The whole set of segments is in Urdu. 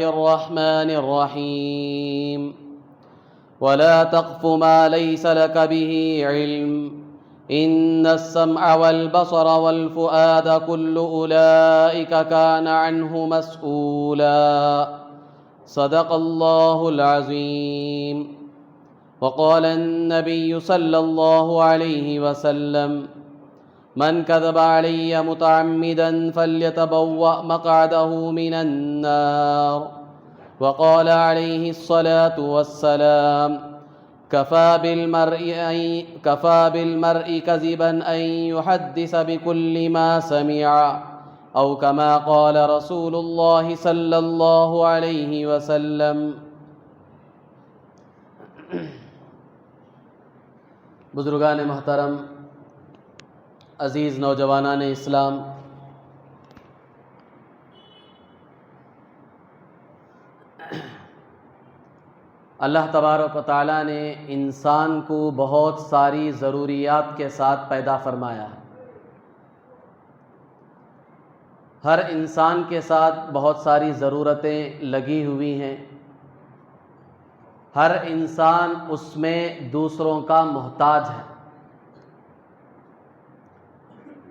الرحمن الرحيم ولا تقف ما ليس لك به علم إن السمع والبصر والفؤاد كل أولئك كان عنه مسؤولا صدق الله العظيم. وقال النبي صلى الله عليه وسلم من كذب علي متعمدا فليتبوأ مقعده من النار. وقال عليه الصلاة والسلام كفى بالمرء كذبا أن يحدث بكل ما سمع أو كما قال رسول الله صلى الله عليه وسلم. بزرگان محترم، عزیز نوجوانان اسلام، اللہ تبارک و تعالیٰ نے انسان کو بہت ساری ضروریات کے ساتھ پیدا فرمایا ہے. ہر انسان کے ساتھ بہت ساری ضرورتیں لگی ہوئی ہیں. ہر انسان اس میں دوسروں کا محتاج ہے.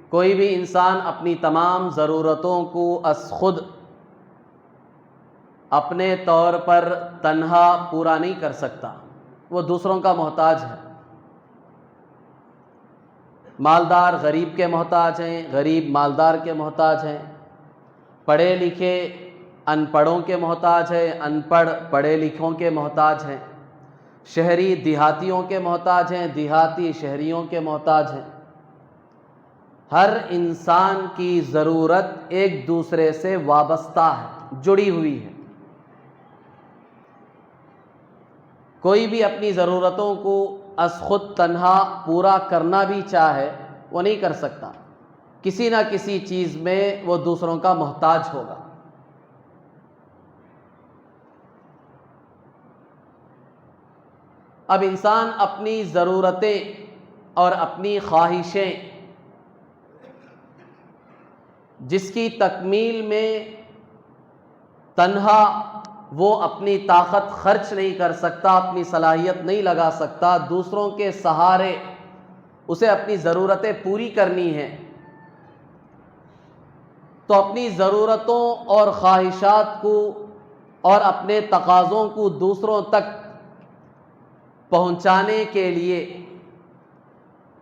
کوئی بھی انسان اپنی تمام ضرورتوں کو از خود اپنے طور پر تنہا پورا نہیں کر سکتا، وہ دوسروں کا محتاج ہے. مالدار غریب کے محتاج ہیں، غریب مالدار کے محتاج ہیں. پڑھے لکھے ان پڑھوں کے محتاج ہیں، ان پڑھ پڑھے لکھوں کے محتاج ہیں. شہری دیہاتیوں کے محتاج ہیں، دیہاتی شہریوں کے محتاج ہیں. ہر انسان کی ضرورت ایک دوسرے سے وابستہ ہے، جڑی ہوئی ہے. کوئی بھی اپنی ضرورتوں کو از خود تنہا پورا کرنا بھی چاہے وہ نہیں کر سکتا. کسی نہ کسی چیز میں وہ دوسروں کا محتاج ہوگا. اب انسان اپنی ضرورتیں اور اپنی خواہشیں جس کی تکمیل میں تنہا وہ اپنی طاقت خرچ نہیں کر سکتا، اپنی صلاحیت نہیں لگا سکتا، دوسروں کے سہارے اسے اپنی ضرورتیں پوری کرنی ہیں، تو اپنی ضرورتوں اور خواہشات کو اور اپنے تقاضوں کو دوسروں تک پہنچانے کے لیے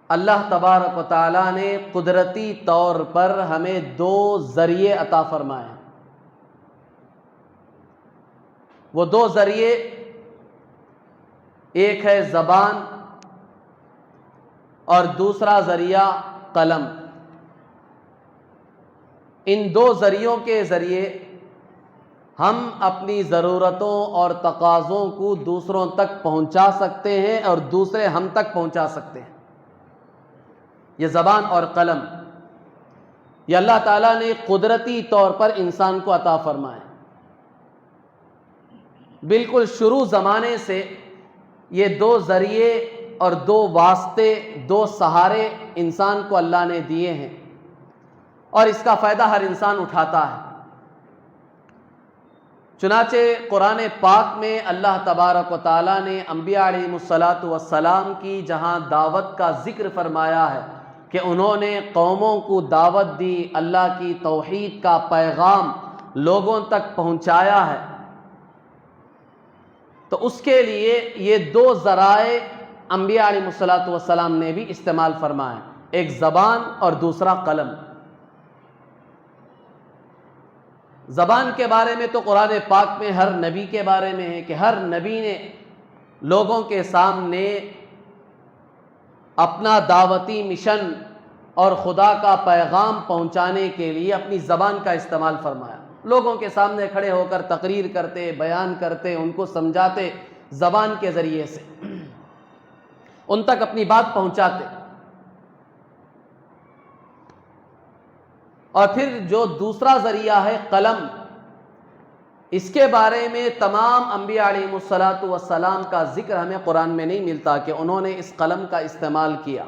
اللہ تبارک و تعالیٰ نے قدرتی طور پر ہمیں دو ذریعے عطا فرمائے. وہ دو ذریعے، ایک ہے زبان اور دوسرا ذریعہ قلم. ان دو ذریعوں کے ذریعے ہم اپنی ضرورتوں اور تقاضوں کو دوسروں تک پہنچا سکتے ہیں اور دوسرے ہم تک پہنچا سکتے ہیں. یہ زبان اور قلم یہ اللہ تعالیٰ نے قدرتی طور پر انسان کو عطا فرمائے. بالکل شروع زمانے سے یہ دو ذریعے اور دو واسطے، دو سہارے انسان کو اللہ نے دیے ہیں اور اس کا فائدہ ہر انسان اٹھاتا ہے. چنانچہ قرآن پاک میں اللہ تبارک و تعالیٰ نے انبیاء علیہم السلام کی جہاں دعوت کا ذکر فرمایا ہے کہ انہوں نے قوموں کو دعوت دی، اللہ کی توحید کا پیغام لوگوں تک پہنچایا ہے، تو اس کے لیے یہ دو ذرائع انبیاء علیہم السلام نے بھی استعمال فرمائے، ایک زبان اور دوسرا قلم. زبان کے بارے میں تو قرآن پاک میں ہر نبی کے بارے میں ہے کہ ہر نبی نے لوگوں کے سامنے اپنا دعوتی مشن اور خدا کا پیغام پہنچانے کے لیے اپنی زبان کا استعمال فرمایا. لوگوں کے سامنے کھڑے ہو کر تقریر کرتے، بیان کرتے، ان کو سمجھاتے، زبان کے ذریعے سے ان تک اپنی بات پہنچاتے. اور پھر جو دوسرا ذریعہ ہے قلم، اس کے بارے میں تمام انبیاء علیہم السلام کا ذکر ہمیں قرآن میں نہیں ملتا کہ انہوں نے اس قلم کا استعمال کیا.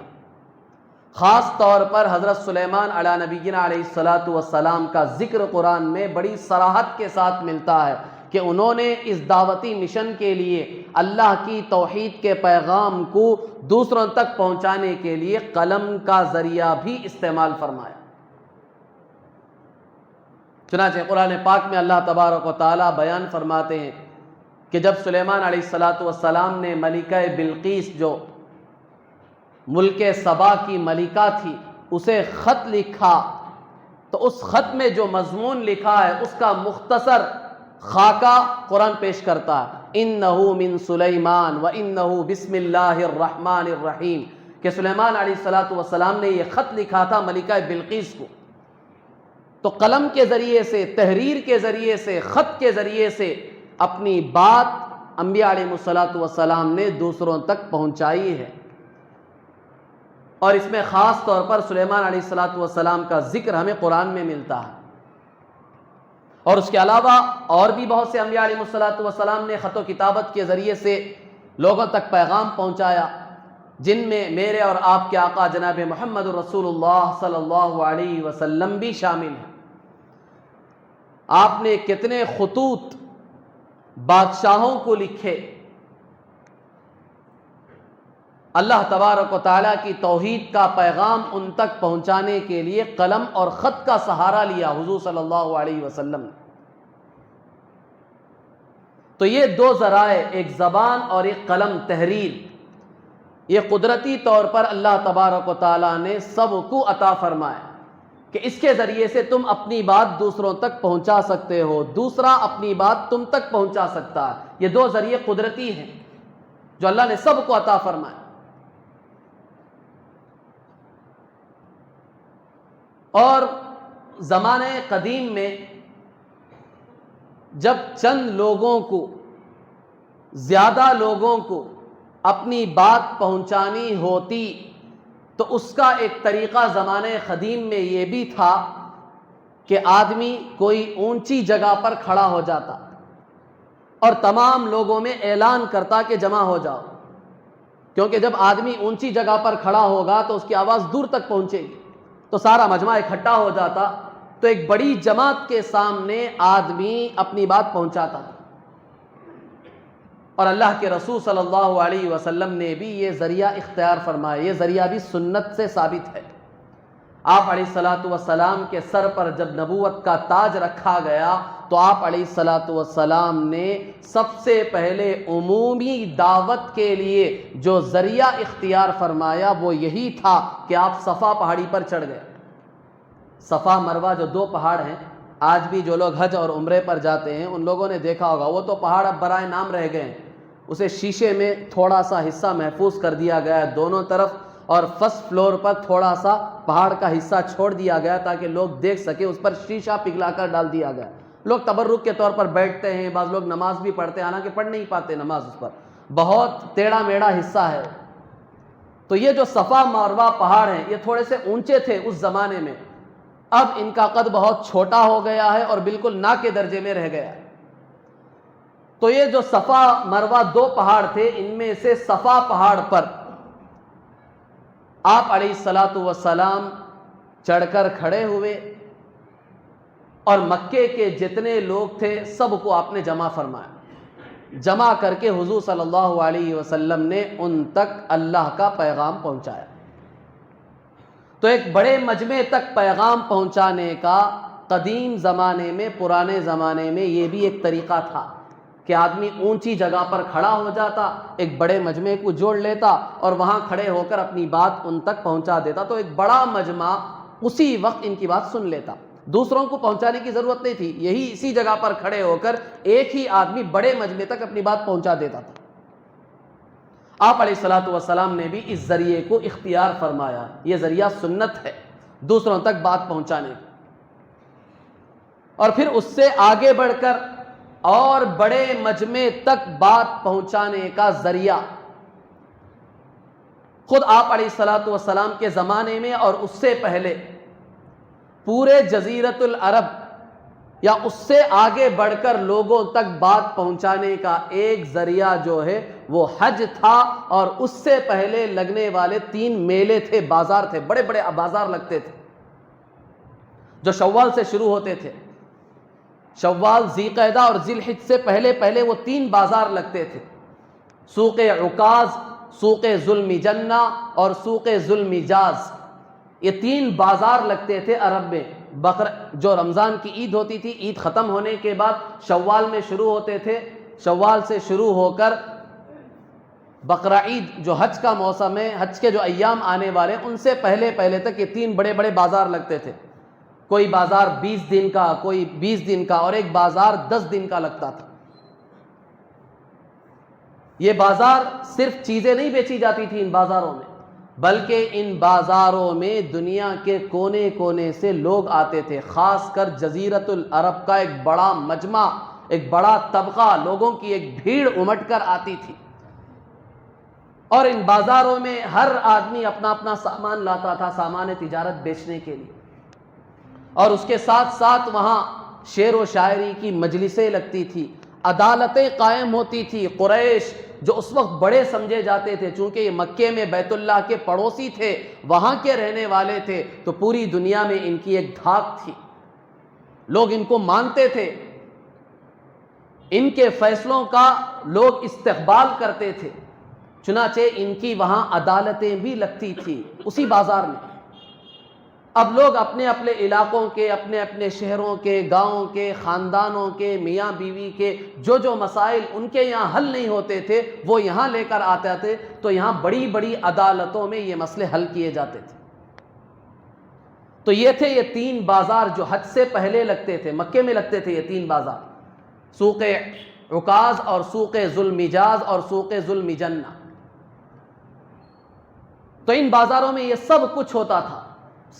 خاص طور پر حضرت سلیمان علی نبینا علیہ السلام کا ذکر قرآن میں بڑی صراحت کے ساتھ ملتا ہے کہ انہوں نے اس دعوتی مشن کے لیے اللہ کی توحید کے پیغام کو دوسروں تک پہنچانے کے لیے قلم کا ذریعہ بھی استعمال فرمایا۔ چنانچہ قرآن پاک میں اللہ تبارک و تعالیٰ بیان فرماتے ہیں کہ جب سلیمان علیہ السلام نے ملکہ بلقیس جو ملک سبا کی ملکہ تھی اسے خط لکھا، تو اس خط میں جو مضمون لکھا ہے اس کا مختصر خاکہ قرآن پیش کرتا ہے، اِنَّهُ مِن سُلَيْمَانَ وَإِنَّهُ بِسْمِ اللَّهِ الرَّحْمَنِ الرَّحِيمِ کہ سلیمان علیہ السلام نے یہ خط لکھا تھا ملکہ بلقیس کو۔ تو قلم کے ذریعے سے، تحریر کے ذریعے سے، خط کے ذریعے سے اپنی بات انبیاء علیہ السلام نے دوسروں تک پہنچائی ہے، اور اس میں خاص طور پر سلیمان علیہ السلام کا ذکر ہمیں قرآن میں ملتا ہے۔ اور اس کے علاوہ اور بھی بہت سے انبیاء علیہ السلام نے خط و کتابت کے ذریعے سے لوگوں تک پیغام پہنچایا، جن میں میرے اور آپ کے آقا جناب محمد رسول اللہ صلی اللہ علیہ وسلم بھی شامل ہیں۔ آپ نے کتنے خطوط بادشاہوں کو لکھے، اللہ تبارک و تعالیٰ کی توحید کا پیغام ان تک پہنچانے کے لیے قلم اور خط کا سہارا لیا حضور صلی اللہ علیہ وسلم نے۔ تو یہ دو ذرائع، ایک زبان اور ایک قلم، تحریر، یہ قدرتی طور پر اللہ تبارک و تعالیٰ نے سب کو عطا فرمایا کہ اس کے ذریعے سے تم اپنی بات دوسروں تک پہنچا سکتے ہو، دوسرا اپنی بات تم تک پہنچا سکتا ہے۔ یہ دو ذریعے قدرتی ہیں جو اللہ نے سب کو عطا فرمایا۔ اور زمانے قدیم میں جب چند لوگوں کو، زیادہ لوگوں کو اپنی بات پہنچانی ہوتی تو اس کا ایک طریقہ زمانے قدیم میں یہ بھی تھا کہ آدمی کوئی اونچی جگہ پر کھڑا ہو جاتا اور تمام لوگوں میں اعلان کرتا کہ جمع ہو جاؤ، کیونکہ جب آدمی اونچی جگہ پر کھڑا ہوگا تو اس کی آواز دور تک پہنچے گی، تو سارا مجمع اکٹھا ہو جاتا، تو ایک بڑی جماعت کے سامنے آدمی اپنی بات پہنچاتا تھا۔ اور اللہ کے رسول صلی اللہ علیہ وسلم نے بھی یہ ذریعہ اختیار فرمایا، یہ ذریعہ بھی سنت سے ثابت ہے۔ آپ علیہ السلام کے سر پر جب نبوت کا تاج رکھا گیا تو آپ علیہ السلام نے سب سے پہلے عمومی دعوت کے لیے جو ذریعہ اختیار فرمایا وہ یہی تھا کہ آپ صفا پہاڑی پر چڑھ گئے۔ صفا مروہ جو دو پہاڑ ہیں، آج بھی جو لوگ حج اور عمرے پر جاتے ہیں ان لوگوں نے دیکھا ہوگا، وہ تو پہاڑ اب برائے نام رہ گئے ہیں، اسے شیشے میں تھوڑا سا حصہ محفوظ کر دیا گیا ہے دونوں طرف، اور فرسٹ فلور پر تھوڑا سا پہاڑ کا حصہ چھوڑ دیا گیا تاکہ لوگ دیکھ سکیں، اس پر شیشہ پگھلا کر ڈال دیا گیا۔ لوگ تبرک کے طور پر بیٹھتے ہیں، بعض لوگ نماز بھی پڑھتے ہیں، حالانکہ پڑھ نہیں پاتے نماز، اس پر بہت ٹیڑھا میڑھا حصہ ہے۔ تو یہ جو صفا مروہ پہاڑ ہیں یہ تھوڑے سے اونچے تھے اس زمانے میں، اب ان کا قد بہت چھوٹا ہو گیا ہے اور بالکل نا کے درجے میں رہ گیا ہے۔ تو یہ جو صفا مروہ دو پہاڑ تھے، ان میں سے صفا پہاڑ پر آپ علیہ السلام چڑھ کر کھڑے ہوئے اور مکے کے جتنے لوگ تھے سب کو آپ نے جمع فرمایا، جمع کر کے حضور صلی اللہ علیہ وسلم نے ان تک اللہ کا پیغام پہنچایا۔ تو ایک بڑے مجمع تک پیغام پہنچانے کا قدیم زمانے میں، پرانے زمانے میں یہ بھی ایک طریقہ تھا کہ آدمی اونچی جگہ پر کھڑا ہو جاتا، ایک بڑے مجمع کو جوڑ لیتا اور وہاں کھڑے ہو کر اپنی بات ان تک پہنچا دیتا، تو ایک بڑا مجمع اسی وقت ان کی بات سن لیتا، دوسروں کو پہنچانے کی ضرورت نہیں تھی، یہی اسی جگہ پر کھڑے ہو کر ایک ہی آدمی بڑے مجمع تک اپنی بات پہنچا دیتا تھا۔ آپ علیہ السلام نے بھی اس ذریعے کو اختیار فرمایا، یہ ذریعہ سنت ہے دوسروں تک بات پہنچانے کی۔ اور پھر اس سے آگے بڑھ کر اور بڑے مجمع تک بات پہنچانے کا ذریعہ خود آپ علیہ السلام کے زمانے میں اور اس سے پہلے پورے جزیرت العرب یا اس سے آگے بڑھ کر لوگوں تک بات پہنچانے کا ایک ذریعہ جو ہے وہ حج تھا، اور اس سے پہلے لگنے والے 3 میلے تھے، بازار تھے، بڑے بڑے بازار لگتے تھے جو شوال سے شروع ہوتے تھے۔ شوال، ذی قعدہ اور ذی الحج سے پہلے وہ 3 بازار لگتے تھے، سوق عکاظ، سوق ذوالمجنہ اور سوق ذوالمجاز۔ یہ 3 بازار لگتے تھے عرب میں۔ جو رمضان کی عید ہوتی تھی، عید ختم ہونے کے بعد شوال میں شروع ہوتے تھے، شوال سے شروع ہو کر بقرہ عید جو حج کا موسم ہے، حج کے جو ایام آنے والے، ان سے پہلے تک یہ 3 بڑے بڑے بازار لگتے تھے۔ کوئی بازار 20 دن کا، کوئی 20 دن کا، اور ایک بازار 10 دن کا لگتا تھا۔ یہ بازار صرف چیزیں نہیں بیچی جاتی تھی ان بازاروں میں، بلکہ ان بازاروں میں دنیا کے کونے کونے سے لوگ آتے تھے، خاص کر جزیرۃ العرب کا ایک بڑا مجمع، ایک بڑا طبقہ، لوگوں کی ایک بھیڑ امٹ کر آتی تھی۔ اور ان بازاروں میں ہر آدمی اپنا اپنا سامان لاتا تھا، سامان تجارت بیچنے کے لیے، اور اس کے ساتھ ساتھ وہاں شعر و شاعری کی مجلسیں لگتی تھی، عدالتیں قائم ہوتی تھی۔ قریش جو اس وقت بڑے سمجھے جاتے تھے، چونکہ یہ مکے میں بیت اللہ کے پڑوسی تھے، وہاں کے رہنے والے تھے، تو پوری دنیا میں ان کی ایک دھاک تھی، لوگ ان کو مانتے تھے، ان کے فیصلوں کا لوگ استقبال کرتے تھے، چنانچہ ان کی وہاں عدالتیں بھی لگتی تھی اسی بازار میں۔ اب لوگ اپنے اپنے علاقوں کے، اپنے اپنے شہروں کے، گاؤں کے، خاندانوں کے، میاں بیوی کے جو مسائل ان کے یہاں حل نہیں ہوتے تھے، وہ یہاں لے کر آتے تھے، تو یہاں بڑی بڑی عدالتوں میں یہ مسئلے حل کیے جاتے تھے۔ تو یہ تھے یہ 3 بازار جو حج سے پہلے لگتے تھے، مکے میں لگتے تھے یہ 3 بازار، سوق عکاظ اور سوق ذوالمجاز اور سوق ذوالمجنہ۔ تو ان بازاروں میں یہ سب کچھ ہوتا تھا،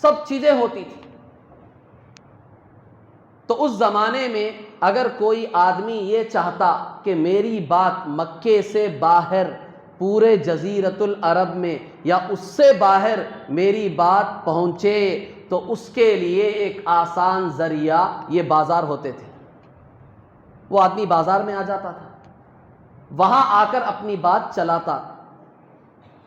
سب چیزیں ہوتی تھی۔ تو اس زمانے میں اگر کوئی آدمی یہ چاہتا کہ میری بات مکے سے باہر پورے جزیرۃ العرب میں یا اس سے باہر میری بات پہنچے، تو اس کے لیے ایک آسان ذریعہ یہ بازار ہوتے تھے۔ وہ آدمی بازار میں آ جاتا تھا، وہاں آ کر اپنی بات چلاتا،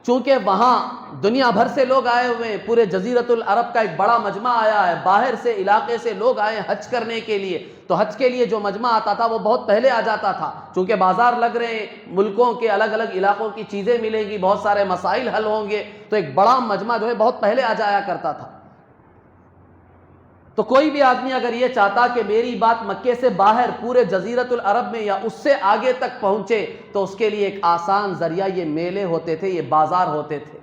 چونکہ وہاں دنیا بھر سے لوگ آئے ہوئے ہیں، پورے جزیرۃ العرب کا ایک بڑا مجمع آیا ہے، باہر سے علاقے سے لوگ آئے حج کرنے کے لیے، تو حج کے لیے جو مجمع آتا تھا وہ بہت پہلے آ جاتا تھا، چونکہ بازار لگ رہے ہیں، ملکوں کے الگ الگ علاقوں کی چیزیں ملیں گی، بہت سارے مسائل حل ہوں گے، تو ایک بڑا مجمع جو ہے بہت پہلے آ جایا کرتا تھا۔ تو کوئی بھی آدمی اگر یہ چاہتا کہ میری بات مکے سے باہر پورے جزیرۃ العرب میں یا اس سے آگے تک پہنچے، تو اس کے لیے ایک آسان ذریعہ یہ میلے ہوتے تھے، یہ بازار ہوتے تھے۔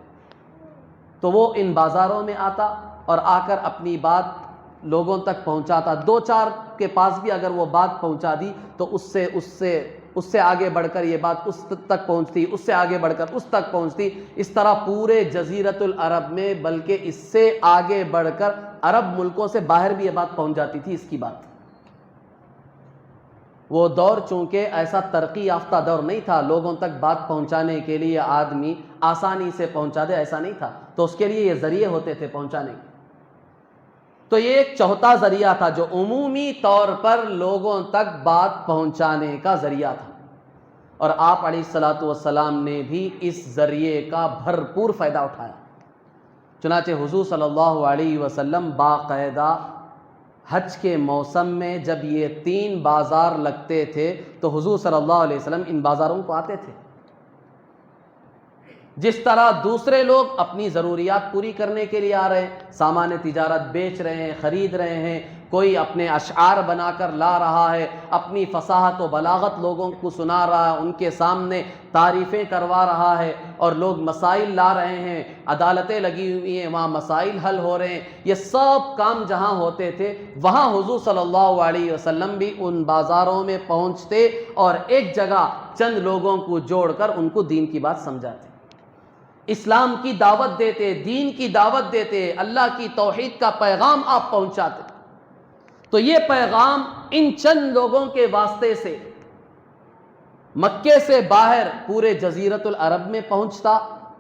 تو وہ ان بازاروں میں آتا اور آ کر اپنی بات لوگوں تک پہنچاتا، 2-4 کے پاس بھی اگر وہ بات پہنچا دی تو اس سے آگے بڑھ کر یہ بات اس تک پہنچتی، اس سے آگے بڑھ کر اس تک پہنچتی، اس طرح پورے جزیرۃ العرب میں، بلکہ اس سے آگے بڑھ کر عرب ملکوں سے باہر بھی یہ بات پہنچ جاتی تھی۔ اس کی بات، وہ دور چونکہ ایسا ترقی یافتہ دور نہیں تھا، لوگوں تک بات پہنچانے کے لیے آدمی آسانی سے پہنچا دے ایسا نہیں تھا، تو اس کے لیے یہ ذریعے ہوتے تھے پہنچانے کے۔ تو یہ ایک چوتھا ذریعہ تھا جو عمومی طور پر لوگوں تک بات پہنچانے کا ذریعہ تھا، اور آپ علیہ الصلوۃ والسلام نے بھی اس ذریعے کا بھرپور فائدہ اٹھایا۔ چنانچہ حضور صلی اللہ علیہ وسلم باقاعدہ حج کے موسم میں جب یہ 3 بازار لگتے تھے تو حضور صلی اللہ علیہ وسلم ان بازاروں کو آتے تھے۔ جس طرح دوسرے لوگ اپنی ضروریات پوری کرنے کے لیے آ رہے ہیں، سامان تجارت بیچ رہے ہیں، خرید رہے ہیں، کوئی اپنے اشعار بنا کر لا رہا ہے، اپنی فصاحت و بلاغت لوگوں کو سنا رہا ہے، ان کے سامنے تعریفیں کروا رہا ہے، اور لوگ مسائل لا رہے ہیں، عدالتیں لگی ہوئی ہیں، وہاں مسائل حل ہو رہے ہیں، یہ سب کام جہاں ہوتے تھے وہاں حضور صلی اللہ علیہ وسلم بھی ان بازاروں میں پہنچتے اور ایک جگہ چند لوگوں کو جوڑ کر ان کو دین کی بات سمجھاتے، اسلام کی دعوت دیتے، دین کی دعوت دیتے، اللہ کی توحید کا پیغام آپ پہنچاتے۔ تو یہ پیغام ان چند لوگوں کے واسطے سے مکے سے باہر پورے جزیرۃ العرب میں پہنچتا،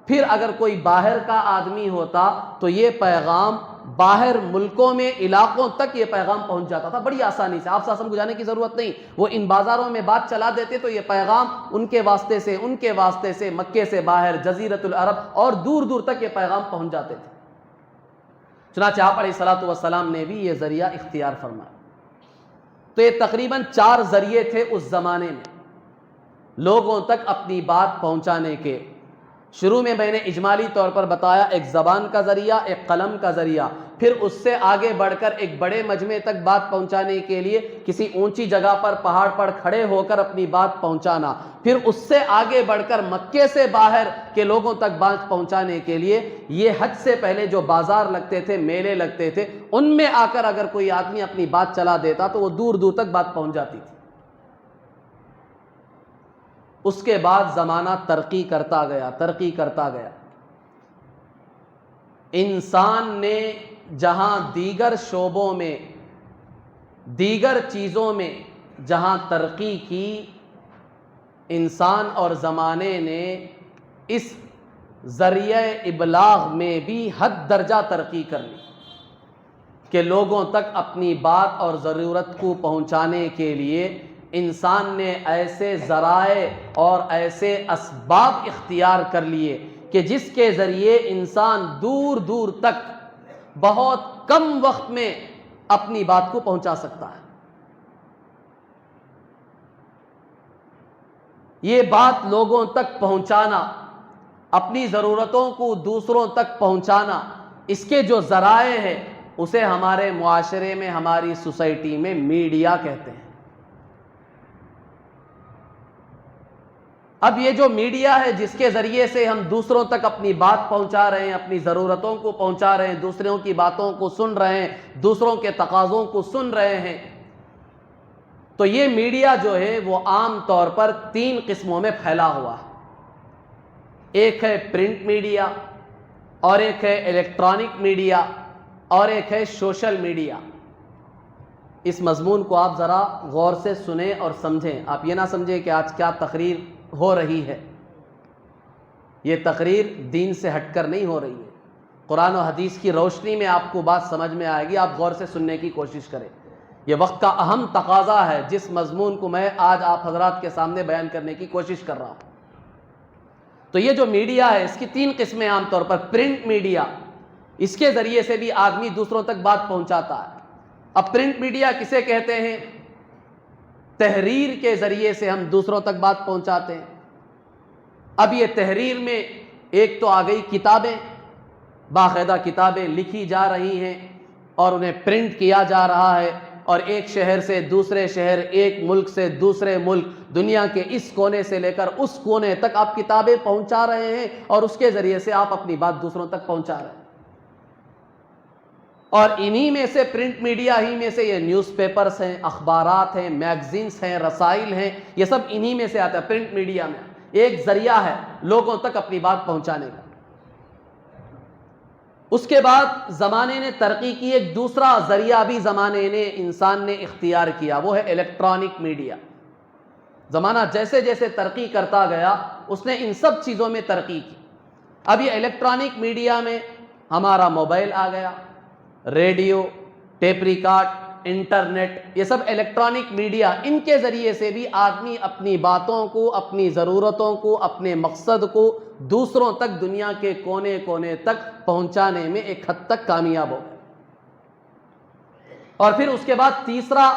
پھر اگر کوئی باہر کا آدمی ہوتا تو یہ پیغام باہر ملکوں میں، علاقوں تک یہ پیغام پہنچ جاتا تھا بڑی آسانی سے، آپ ساسم کو جانے کی ضرورت نہیں، وہ ان بازاروں میں بات چلا دیتے تو یہ پیغام ان کے واسطے سے مکے سے باہر جزیرۃ العرب اور دور دور تک یہ پیغام پہنچ جاتے تھے۔ چنانچہ آپ علیہ الصلوۃ والسلام نے بھی یہ ذریعہ اختیار فرمایا۔ تو یہ تقریباً 4 ذریعے تھے اس زمانے میں لوگوں تک اپنی بات پہنچانے کے۔ شروع میں نے اجمالی طور پر بتایا، ایک زبان کا ذریعہ، ایک قلم کا ذریعہ، پھر اس سے آگے بڑھ کر ایک بڑے مجمع تک بات پہنچانے کے لیے کسی اونچی جگہ پر پہاڑ پر کھڑے ہو کر اپنی بات پہنچانا، پھر اس سے آگے بڑھ کر مکے سے باہر کے لوگوں تک بات پہنچانے کے لیے یہ حج سے پہلے جو بازار لگتے تھے، میلے لگتے تھے، ان میں آ کر اگر کوئی آدمی اپنی بات چلا دیتا تو وہ دور دور تک بات پہنچ جاتی تھی۔ اس کے بعد زمانہ ترقی کرتا گیا، انسان نے جہاں دیگر شعبوں میں، دیگر چیزوں میں جہاں ترقی کی، انسان اور زمانے نے اس ذریعہ ابلاغ میں بھی حد درجہ ترقی کر لی کہ لوگوں تک اپنی بات اور ضرورت کو پہنچانے کے لیے انسان نے ایسے ذرائع اور ایسے اسباب اختیار کر لیے کہ جس کے ذریعے انسان دور دور تک بہت کم وقت میں اپنی بات کو پہنچا سکتا ہے۔ یہ بات لوگوں تک پہنچانا، اپنی ضرورتوں کو دوسروں تک پہنچانا، اس کے جو ذرائع ہیں اسے ہمارے معاشرے میں، ہماری سوسائٹی میں میڈیا کہتے ہیں۔ اب یہ جو میڈیا ہے جس کے ذریعے سے ہم دوسروں تک اپنی بات پہنچا رہے ہیں، اپنی ضرورتوں کو پہنچا رہے ہیں، دوسروں کی باتوں کو سن رہے ہیں، دوسروں کے تقاضوں کو سن رہے ہیں، تو یہ میڈیا جو ہے وہ عام طور پر 3 قسموں میں پھیلا ہوا ہے۔ ایک ہے پرنٹ میڈیا، اور ایک ہے الیکٹرانک میڈیا، اور ایک ہے سوشل میڈیا۔ اس مضمون کو آپ ذرا غور سے سنیں اور سمجھیں۔ آپ یہ نہ سمجھیں کہ آج کیا تقریر ہو رہی ہے، یہ تقریر دین سے ہٹ کر نہیں ہو رہی ہے، قرآن و حدیث کی روشنی میں آپ کو بات سمجھ میں آئے گی۔ آپ غور سے سننے کی کوشش کریں، یہ وقت کا اہم تقاضا ہے جس مضمون کو میں آج آپ حضرات کے سامنے بیان کرنے کی کوشش کر رہا ہوں۔ تو یہ جو میڈیا ہے اس کی 3 قسمیں عام طور پر۔ پرنٹ میڈیا، اس کے ذریعے سے بھی آدمی دوسروں تک بات پہنچاتا ہے۔ اب پرنٹ میڈیا کسے کہتے ہیں؟ تحریر کے ذریعے سے ہم دوسروں تک بات پہنچاتے ہیں۔ اب یہ تحریر میں ایک تو آ گئی کتابیں، باقاعدہ کتابیں لکھی جا رہی ہیں اور انہیں پرنٹ کیا جا رہا ہے، اور ایک شہر سے دوسرے شہر، ایک ملک سے دوسرے ملک، دنیا کے اس کونے سے لے کر اس کونے تک آپ کتابیں پہنچا رہے ہیں، اور اس کے ذریعے سے آپ اپنی بات دوسروں تک پہنچا رہے ہیں۔ اور انہی میں سے، پرنٹ میڈیا ہی میں سے یہ نیوز پیپرز ہیں، اخبارات ہیں، میگزینز ہیں، رسائل ہیں، یہ سب انہی میں سے آتا ہے۔ پرنٹ میڈیا میں ایک ذریعہ ہے لوگوں تک اپنی بات پہنچانے کا۔ اس کے بعد زمانے نے ترقی کی، ایک دوسرا ذریعہ بھی زمانے نے، انسان نے اختیار کیا، وہ ہے الیکٹرانک میڈیا۔ زمانہ جیسے جیسے ترقی کرتا گیا اس نے ان سب چیزوں میں ترقی کی۔ اب یہ الیکٹرانک میڈیا میں ہمارا موبائل آ گیا، ریڈیو، ٹیپ ریکارڈ، انٹرنیٹ، یہ سب الیکٹرانک میڈیا، ان کے ذریعے سے بھی آدمی اپنی باتوں کو، اپنی ضرورتوں کو، اپنے مقصد کو دوسروں تک، دنیا کے کونے کونے تک پہنچانے میں ایک حد تک کامیاب ہو گئے۔ اور پھر اس کے بعد تیسرا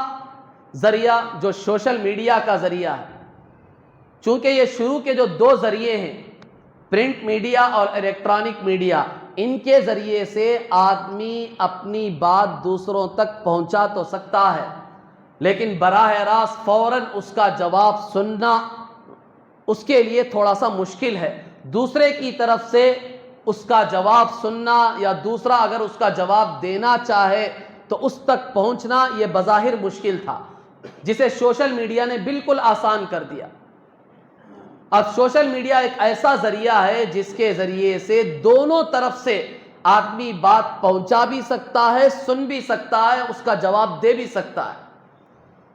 ذریعہ جو سوشل میڈیا کا ذریعہ ہے، چونکہ یہ شروع کے جو 2 ذریعے ہیں، پرنٹ میڈیا اور الیکٹرانک میڈیا، ان کے ذریعے سے آدمی اپنی بات دوسروں تک پہنچا تو سکتا ہے، لیکن براہ راست فوراً اس کا جواب سننا اس کے لیے تھوڑا سا مشکل ہے۔ دوسرے کی طرف سے اس کا جواب سننا، یا دوسرا اگر اس کا جواب دینا چاہے تو اس تک پہنچنا، یہ بظاہر مشکل تھا، جسے سوشل میڈیا نے بالکل آسان کر دیا۔ اب سوشل میڈیا ایک ایسا ذریعہ ہے جس کے ذریعے سے دونوں طرف سے آدمی بات پہنچا بھی سکتا ہے، سن بھی سکتا ہے، اس کا جواب دے بھی سکتا ہے،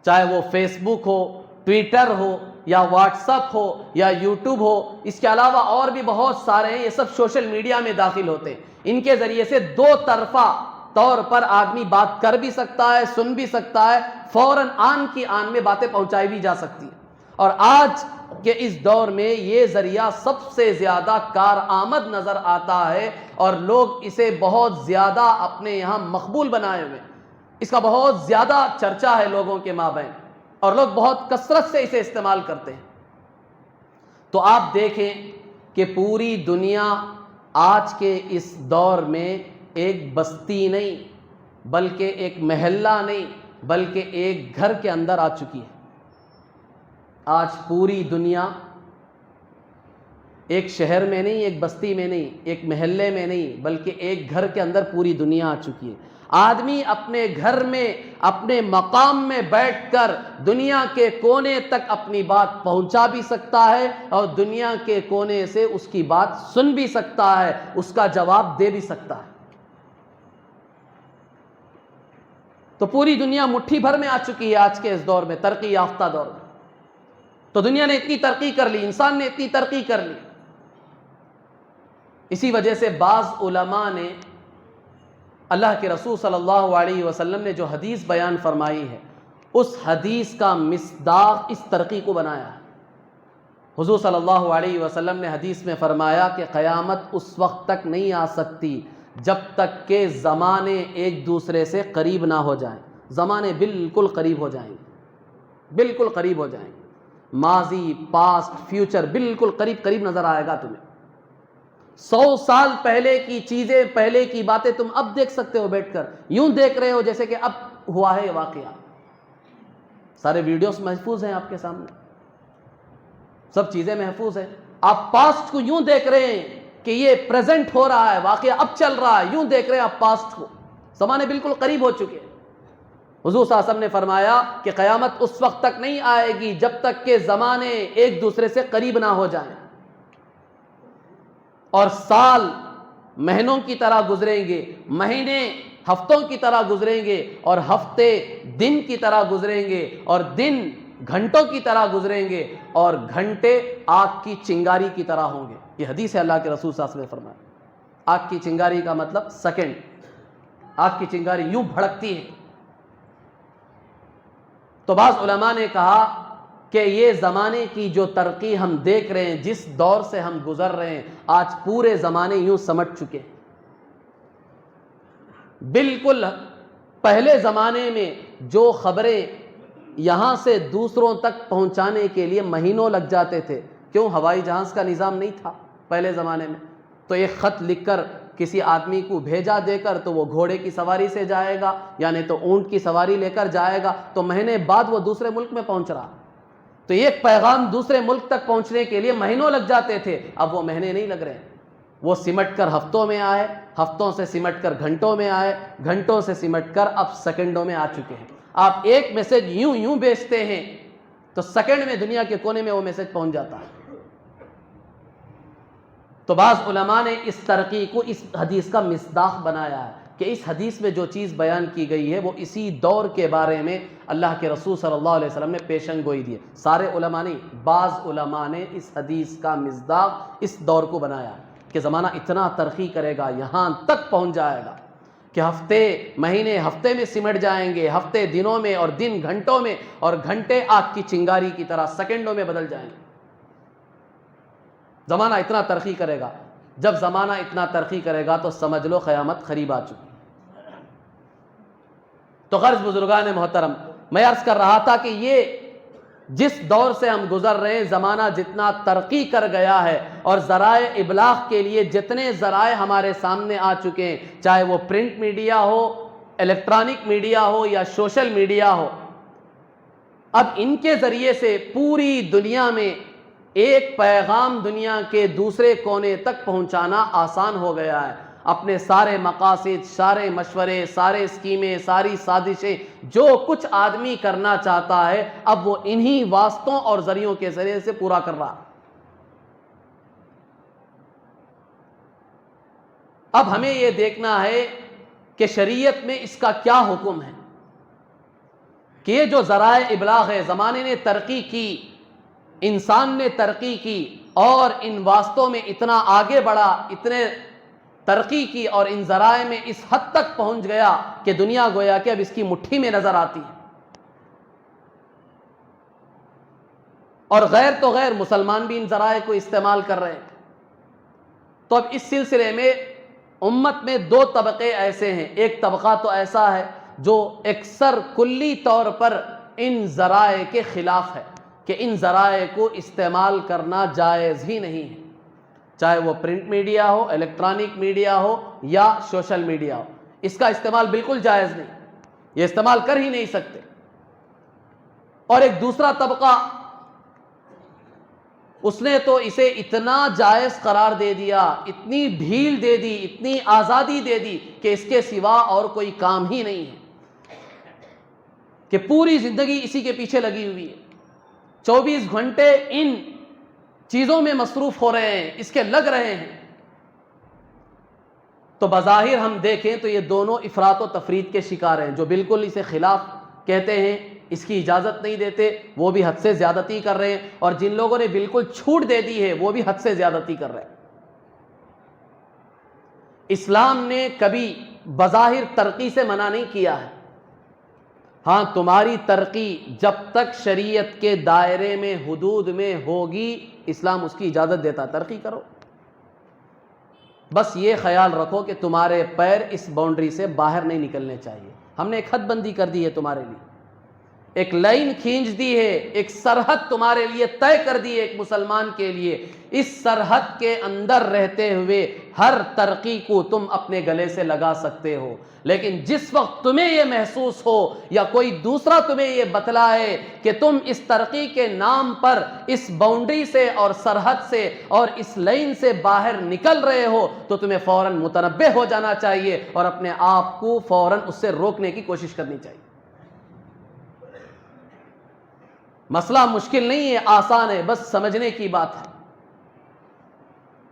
چاہے وہ فیس بک ہو، ٹویٹر ہو، یا واٹس ایپ ہو، یا یوٹیوب ہو۔ اس کے علاوہ اور بھی بہت سارے ہیں، یہ سب سوشل میڈیا میں داخل ہوتے ہیں۔ ان کے ذریعے سے 2 طرفہ طور پر آدمی بات کر بھی سکتا ہے، سن بھی سکتا ہے، فوراً آن کی آن میں باتیں پہنچائی بھی جا سکتی ہیں۔ اور آج کہ اس دور میں یہ ذریعہ سب سے زیادہ کارآمد نظر آتا ہے، اور لوگ اسے بہت زیادہ اپنے یہاں مقبول بنائے ہوئے۔ اس کا بہت زیادہ چرچا ہے لوگوں کے مابین اور لوگ بہت کثرت سے اسے استعمال کرتے ہیں۔ تو آپ دیکھیں کہ پوری دنیا آج کے اس دور میں ایک بستی نہیں بلکہ ایک محلہ نہیں بلکہ ایک گھر کے اندر آ چکی ہے۔ آج پوری دنیا ایک شہر میں نہیں، ایک بستی میں نہیں، ایک محلے میں نہیں بلکہ ایک گھر کے اندر پوری دنیا آ چکی ہے۔ آدمی اپنے گھر میں اپنے مقام میں بیٹھ کر دنیا کے کونے تک اپنی بات پہنچا بھی سکتا ہے اور دنیا کے کونے سے اس کی بات سن بھی سکتا ہے، اس کا جواب دے بھی سکتا ہے۔ تو پوری دنیا مٹھی بھر میں آ چکی ہے آج کے اس دور میں، ترقی یافتہ دور میں۔ تو دنیا نے اتنی ترقی کر لی، انسان نے اتنی ترقی کر لی، اسی وجہ سے بعض علماء نے اللہ کے رسول صلی اللہ علیہ وسلم نے جو حدیث بیان فرمائی ہے اس حدیث کا مصداق اس ترقی کو بنایا ہے۔ حضور صلی اللہ علیہ وسلم نے حدیث میں فرمایا کہ قیامت اس وقت تک نہیں آ سکتی جب تک کہ زمانے ایک دوسرے سے قریب نہ ہو جائیں۔ زمانے بالکل قریب ہو جائیں گے، بالکل قریب ہو جائیں گے، ماضی، پاسٹ، فیوچر بالکل قریب قریب نظر آئے گا تمہیں۔ 100 سال پہلے کی چیزیں، پہلے کی باتیں تم اب دیکھ سکتے ہو، بیٹھ کر یوں دیکھ رہے ہو جیسے کہ اب ہوا ہے یہ واقعہ۔ سارے ویڈیوز محفوظ ہیں آپ کے سامنے، سب چیزیں محفوظ ہیں۔ آپ پاسٹ کو یوں دیکھ رہے ہیں کہ یہ پریزنٹ ہو رہا ہے، واقعہ اب چل رہا ہے، یوں دیکھ رہے ہیں آپ پاسٹ کو۔ زمانے بالکل قریب ہو چکے ہیں۔ حضور صلی اللہ علیہ وسلم نے فرمایا کہ قیامت اس وقت تک نہیں آئے گی جب تک کہ زمانے ایک دوسرے سے قریب نہ ہو جائیں، اور سال مہینوں کی طرح گزریں گے، مہینے ہفتوں کی طرح گزریں گے، اور ہفتے دن کی طرح گزریں گے، اور دن گھنٹوں کی طرح گزریں گے، اور گھنٹے آگ کی چنگاری کی طرح ہوں گے۔ یہ حدیث ہے اللہ کے رسول صلی اللہ علیہ وسلم نے فرمایا۔ آگ کی چنگاری کا مطلب سیکنڈ، آگ کی چنگاری یوں بھڑکتی ہے۔ تو بعض علماء نے کہا کہ یہ زمانے کی جو ترقی ہم دیکھ رہے ہیں، جس دور سے ہم گزر رہے ہیں، آج پورے زمانے یوں سمٹ چکے ہیں۔ بالکل پہلے زمانے میں جو خبریں یہاں سے دوسروں تک پہنچانے کے لیے مہینوں لگ جاتے تھے، کیوں؟ ہوائی جہاز کا نظام نہیں تھا پہلے زمانے میں، تو ایک خط لکھ کر کسی آدمی کو بھیجا دے کر تو وہ گھوڑے کی سواری سے جائے گا، یعنی تو اونٹ کی سواری لے کر جائے گا، تو مہینے بعد وہ دوسرے ملک میں پہنچ رہا۔ تو ایک پیغام دوسرے ملک تک پہنچنے کے لیے مہینوں لگ جاتے تھے، اب وہ مہینے نہیں لگ رہے ہیں، وہ سمٹ کر ہفتوں میں آئے، ہفتوں سے سمٹ کر گھنٹوں میں آئے، گھنٹوں سے سمٹ کر اب سیکنڈوں میں آ چکے ہیں۔ آپ ایک میسج یوں بھیجتے ہیں تو سیکنڈ میں دنیا کے کونے میں وہ میسج پہنچ جاتا ہے۔ تو بعض علماء نے اس ترقی کو اس حدیث کا مصداق بنایا ہے کہ اس حدیث میں جو چیز بیان کی گئی ہے وہ اسی دور کے بارے میں اللہ کے رسول صلی اللہ علیہ وسلم نے پیشن گوئی دی ہے۔ سارے علماء نہیں، بعض علماء نے اس حدیث کا مصداق اس دور کو بنایا کہ زمانہ اتنا ترقی کرے گا، یہاں تک پہنچ جائے گا کہ ہفتے مہینے ہفتے میں سمٹ جائیں گے، ہفتے دنوں میں، اور دن گھنٹوں میں، اور گھنٹے آگ کی چنگاری کی طرح سیکنڈوں میں بدل جائیں گے۔ زمانہ اتنا ترقی کرے گا۔ جب زمانہ اتنا ترقی کرے گا تو سمجھ لو قیامت قریب آ چکی۔ تو غرض بزرگان محترم، میں عرض کر رہا تھا کہ یہ جس دور سے ہم گزر رہے ہیں، زمانہ جتنا ترقی کر گیا ہے، اور ذرائع ابلاغ کے لیے جتنے ذرائع ہمارے سامنے آ چکے ہیں، چاہے وہ پرنٹ میڈیا ہو، الیکٹرانک میڈیا ہو یا سوشل میڈیا ہو، اب ان کے ذریعے سے پوری دنیا میں ایک پیغام دنیا کے دوسرے کونے تک پہنچانا آسان ہو گیا ہے۔ اپنے سارے مقاصد، سارے مشورے، سارے اسکیمیں، ساری سازشیں، جو کچھ آدمی کرنا چاہتا ہے اب وہ انہی واسطوں اور ذریعوں کے ذریعے سے پورا کر رہا۔ اب ہمیں یہ دیکھنا ہے کہ شریعت میں اس کا کیا حکم ہے کہ یہ جو ذرائع ابلاغ ہے، زمانے نے ترقی کی، انسان نے ترقی کی، اور ان واسطوں میں اتنا آگے بڑھا، اتنے ترقی کی، اور ان ذرائع میں اس حد تک پہنچ گیا کہ دنیا گویا کہ اب اس کی مٹھی میں نظر آتی ہے، اور غیر تو غیر مسلمان بھی ان ذرائع کو استعمال کر رہے ہیں۔ تو اب اس سلسلے میں امت میں دو طبقے ایسے ہیں۔ ایک طبقہ تو ایسا ہے جو اکثر کلی طور پر ان ذرائع کے خلاف ہے کہ ان ذرائع کو استعمال کرنا جائز ہی نہیں ہے، چاہے وہ پرنٹ میڈیا ہو، الیکٹرانک میڈیا ہو یا سوشل میڈیا ہو، اس کا استعمال بالکل جائز نہیں، یہ استعمال کر ہی نہیں سکتے۔ اور ایک دوسرا طبقہ، اس نے تو اسے اتنا جائز قرار دے دیا، اتنی ڈھیل دے دی، اتنی آزادی دے دی کہ اس کے سوا اور کوئی کام ہی نہیں ہے، کہ پوری زندگی اسی کے پیچھے لگی ہوئی ہے، 24 گھنٹے ان چیزوں میں مصروف ہو رہے ہیں، اس کے لگ رہے ہیں۔ تو بظاہر ہم دیکھیں تو یہ دونوں افراط و تفریط کے شکار ہیں، جو بالکل اسے خلاف کہتے ہیں، اس کی اجازت نہیں دیتے، وہ بھی حد سے زیادتی کر رہے ہیں، اور جن لوگوں نے بالکل چھوٹ دے دی ہے وہ بھی حد سے زیادتی کر رہے ہیں۔ اسلام نے کبھی بظاہر ترقی سے منع نہیں کیا ہے، ہاں تمہاری ترقی جب تک شریعت کے دائرے میں، حدود میں ہوگی، اسلام اس کی اجازت دیتا، ترقی کرو، بس یہ خیال رکھو کہ تمہارے پیر اس باؤنڈری سے باہر نہیں نکلنے چاہیے۔ ہم نے ایک حد بندی کر دی ہے تمہارے لیے، ایک لائن کھینچ دی ہے، ایک سرحد تمہارے لیے طے کر دی ہے ایک مسلمان کے لیے۔ اس سرحد کے اندر رہتے ہوئے ہر ترقی کو تم اپنے گلے سے لگا سکتے ہو، لیکن جس وقت تمہیں یہ محسوس ہو یا کوئی دوسرا تمہیں یہ بتلائے کہ تم اس ترقی کے نام پر اس باؤنڈری سے اور سرحد سے اور اس لائن سے باہر نکل رہے ہو، تو تمہیں فوراً متنبہ ہو جانا چاہیے اور اپنے آپ کو فوراً اس سے روکنے کی کوشش کرنی چاہیے۔ مسئلہ مشکل نہیں ہے، آسان ہے، بس سمجھنے کی بات ہے۔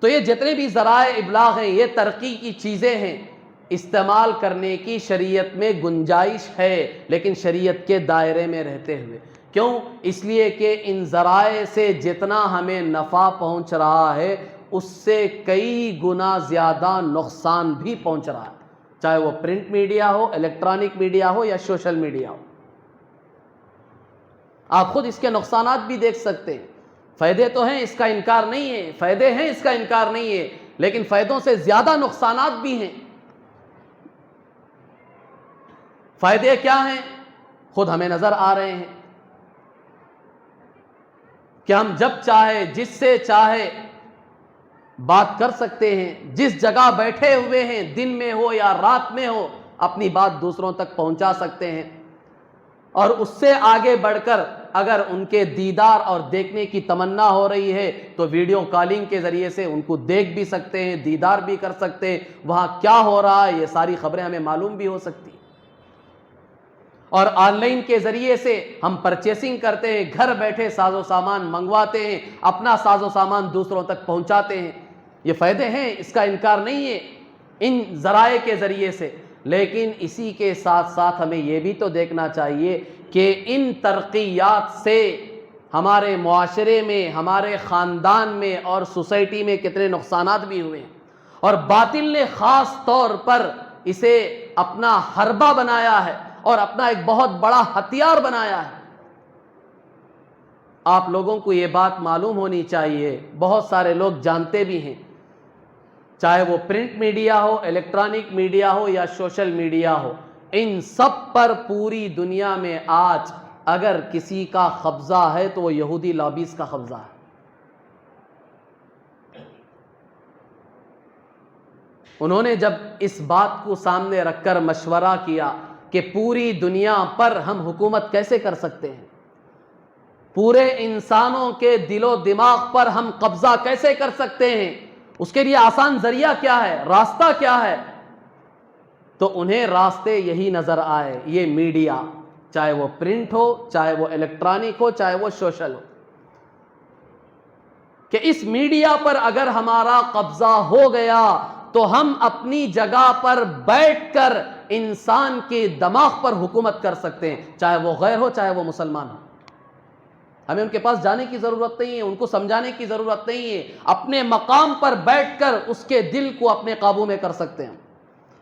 تو یہ جتنے بھی ذرائع ابلاغ ہیں، یہ ترقی کی چیزیں ہیں، استعمال کرنے کی شریعت میں گنجائش ہے، لیکن شریعت کے دائرے میں رہتے ہوئے۔ کیوں؟ اس لیے کہ ان ذرائع سے جتنا ہمیں نفع پہنچ رہا ہے، اس سے کئی گنا زیادہ نقصان بھی پہنچ رہا ہے، چاہے وہ پرنٹ میڈیا ہو، الیکٹرانک میڈیا ہو یا سوشل میڈیا ہو۔ آپ خود اس کے نقصانات بھی دیکھ سکتے ہیں۔ فائدے تو ہیں، اس کا انکار نہیں ہے، فائدے ہیں، اس کا انکار نہیں ہے، لیکن فائدوں سے زیادہ نقصانات بھی ہیں۔ فائدے کیا ہیں؟ خود ہمیں نظر آ رہے ہیں کہ ہم جب چاہے، جس سے چاہے بات کر سکتے ہیں، جس جگہ بیٹھے ہوئے ہیں، دن میں ہو یا رات میں ہو، اپنی بات دوسروں تک پہنچا سکتے ہیں، اور اس سے آگے بڑھ کر اگر ان کے دیدار اور دیکھنے کی تمنا ہو رہی ہے تو ویڈیو کالنگ کے ذریعے سے ان کو دیکھ بھی سکتے ہیں، دیدار بھی کر سکتے ہیں، وہاں کیا ہو رہا ہے یہ ساری خبریں ہمیں معلوم بھی ہو سکتی ہیں۔ اور آن لائن کے ذریعے سے ہم پرچیسنگ کرتے ہیں، گھر بیٹھے ساز و سامان منگواتے ہیں، اپنا ساز و سامان دوسروں تک پہنچاتے ہیں۔ یہ فائدے ہیں، اس کا انکار نہیں ہے ان ذرائع کے ذریعے سے، لیکن اسی کے ساتھ ساتھ ہمیں یہ بھی تو دیکھنا چاہیے کہ ان ترقیات سے ہمارے معاشرے میں، ہمارے خاندان میں اور سوسائٹی میں کتنے نقصانات بھی ہوئے ہیں، اور باطل نے خاص طور پر اسے اپنا حربہ بنایا ہے اور اپنا ایک بہت بڑا ہتھیار بنایا ہے۔ آپ لوگوں کو یہ بات معلوم ہونی چاہیے، بہت سارے لوگ جانتے بھی ہیں، چاہے وہ پرنٹ میڈیا ہو، الیکٹرانک میڈیا ہو یا سوشل میڈیا ہو، ان سب پر پوری دنیا میں آج اگر کسی کا قبضہ ہے تو وہ یہودی لابیز کا قبضہ ہے۔ انہوں نے جب اس بات کو سامنے رکھ کر مشورہ کیا کہ پوری دنیا پر ہم حکومت کیسے کر سکتے ہیں، پورے انسانوں کے دل و دماغ پر ہم قبضہ کیسے کر سکتے ہیں، اس کے لیے آسان ذریعہ کیا ہے، راستہ کیا ہے، تو انہیں راستے یہی نظر آئے، یہ میڈیا، چاہے وہ پرنٹ ہو، چاہے وہ الیکٹرانک ہو، چاہے وہ سوشل ہو، کہ اس میڈیا پر اگر ہمارا قبضہ ہو گیا تو ہم اپنی جگہ پر بیٹھ کر انسان کے دماغ پر حکومت کر سکتے ہیں، چاہے وہ غیر ہو چاہے وہ مسلمان ہو۔ ہمیں ان کے پاس جانے کی ضرورت نہیں ہے، ان کو سمجھانے کی ضرورت نہیں ہے، اپنے مقام پر بیٹھ کر اس کے دل کو اپنے قابو میں کر سکتے ہیں،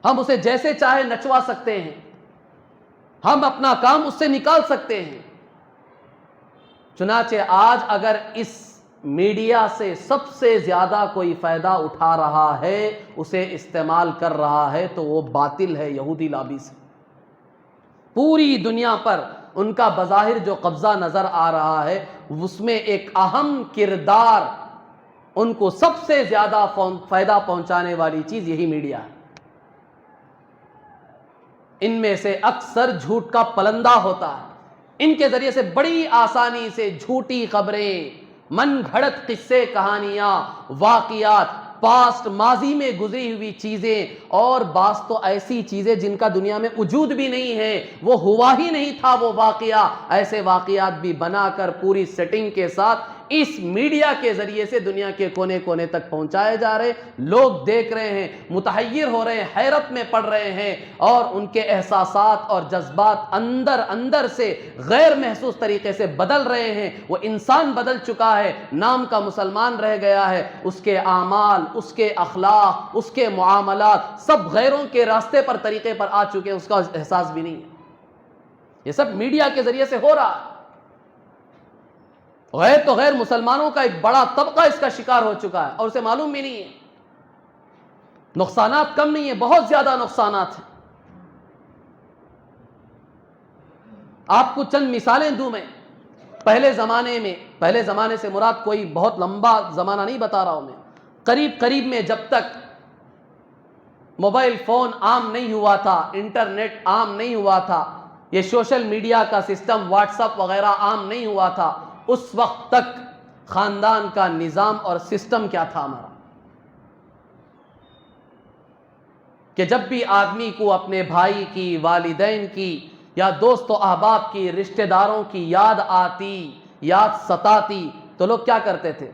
ہم اسے جیسے چاہے نچوا سکتے ہیں، ہم اپنا کام اس سے نکال سکتے ہیں۔ چنانچہ آج اگر اس میڈیا سے سب سے زیادہ کوئی فائدہ اٹھا رہا ہے، اسے استعمال کر رہا ہے، تو وہ باطل ہے، یہودی لابی سے۔ پوری دنیا پر ان کا بظاہر جو قبضہ نظر آ رہا ہے اس میں ایک اہم کردار، ان کو سب سے زیادہ فائدہ پہنچانے والی چیز یہی میڈیا ہے۔ ان میں سے اکثر جھوٹ کا پلندہ ہوتا ہے، ان کے ذریعے سے بڑی آسانی سے جھوٹی خبریں، من گھڑت قصے، کہانیاں، واقعات، پاسٹ ماضی میں گزری ہوئی چیزیں، اور بعض تو ایسی چیزیں جن کا دنیا میں وجود بھی نہیں ہے، وہ ہوا ہی نہیں تھا وہ واقعہ، ایسے واقعات بھی بنا کر پوری سیٹنگ کے ساتھ اس میڈیا کے ذریعے سے دنیا کے کونے کونے تک پہنچائے جا رہے۔ لوگ دیکھ رہے ہیں، متحیر ہو رہے ہیں، حیرت میں پڑ رہے ہیں، اور ان کے احساسات اور جذبات اندر سے غیر محسوس طریقے سے بدل رہے ہیں۔ وہ انسان بدل چکا ہے، نام کا مسلمان رہ گیا ہے، اس کے اعمال، اس کے اخلاق، اس کے معاملات سب غیروں کے راستے پر، طریقے پر آ چکے ہیں، اس کا احساس بھی نہیں ہے۔ یہ سب میڈیا کے ذریعے سے ہو رہا ہے۔ غیر تو غیر مسلمانوں کا ایک بڑا طبقہ اس کا شکار ہو چکا ہے اور اسے معلوم بھی نہیں ہے۔ نقصانات کم نہیں ہیں، بہت زیادہ نقصانات ہیں۔ آپ کو چند مثالیں دوں میں۔ پہلے زمانے سے مراد کوئی بہت لمبا زمانہ نہیں بتا رہا ہوں میں، قریب میں جب تک موبائل فون عام نہیں ہوا تھا، انٹرنیٹ عام نہیں ہوا تھا، یہ سوشل میڈیا کا سسٹم، واٹس ایپ وغیرہ عام نہیں ہوا تھا، اس وقت تک خاندان کا نظام اور سسٹم کیا تھا ہمارا، کہ جب بھی آدمی کو اپنے بھائی کی، والدین کی یا دوست و احباب کی، رشتہ داروں کی یاد آتی، یاد ستاتی، تو لوگ کیا کرتے تھے؟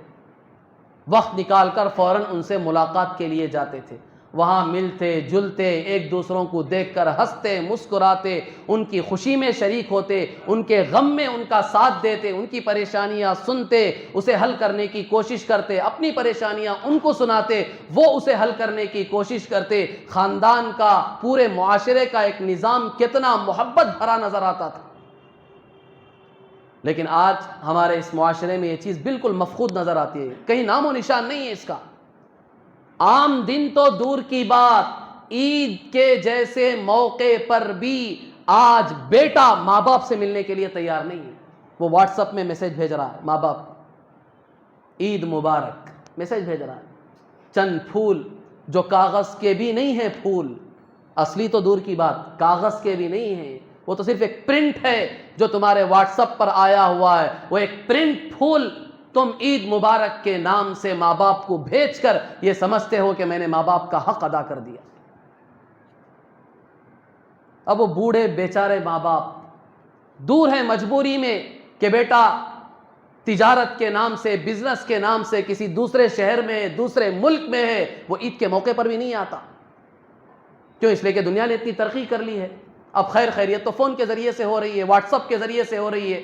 وقت نکال کر فوراً ان سے ملاقات کے لیے جاتے تھے، وہاں ملتے جلتے، ایک دوسروں کو دیکھ کر ہنستے مسکراتے، ان کی خوشی میں شریک ہوتے، ان کے غم میں ان کا ساتھ دیتے، ان کی پریشانیاں سنتے، اسے حل کرنے کی کوشش کرتے، اپنی پریشانیاں ان کو سناتے، وہ اسے حل کرنے کی کوشش کرتے۔ خاندان کا، پورے معاشرے کا ایک نظام کتنا محبت بھرا نظر آتا تھا۔ لیکن آج ہمارے اس معاشرے میں یہ چیز بالکل مفقود نظر آتی ہے، کہیں نام و نشان نہیں ہے اس کا۔ عام دن تو دور کی بات، عید کے جیسے موقع پر بھی آج بیٹا ماں باپ سے ملنے کے لیے تیار نہیں ہے، وہ واٹس ایپ میں میسج بھیج رہا ہے، ماں باپ عید مبارک میسج بھیج رہا ہے، چند پھول جو کاغذ کے بھی نہیں ہیں، پھول اصلی تو دور کی بات، کاغذ کے بھی نہیں ہیں، وہ تو صرف ایک پرنٹ ہے جو تمہارے واٹس ایپ پر آیا ہوا ہے، وہ ایک پرنٹ پھول تم عید مبارک کے نام سے ماں باپ کو بھیج کر یہ سمجھتے ہو کہ میں نے ماں باپ کا حق ادا کر دیا۔ اب وہ بوڑھے بیچارے ماں باپ دور ہیں مجبوری میں کہ بیٹا تجارت کے نام سے، بزنس کے نام سے کسی دوسرے شہر میں، دوسرے ملک میں ہے، وہ عید کے موقع پر بھی نہیں آتا۔ کیوں؟ اس لیے کہ دنیا نے اتنی ترقی کر لی ہے، اب خیر خیریت تو فون کے ذریعے سے ہو رہی ہے، واٹس ایپ کے ذریعے سے ہو رہی ہے،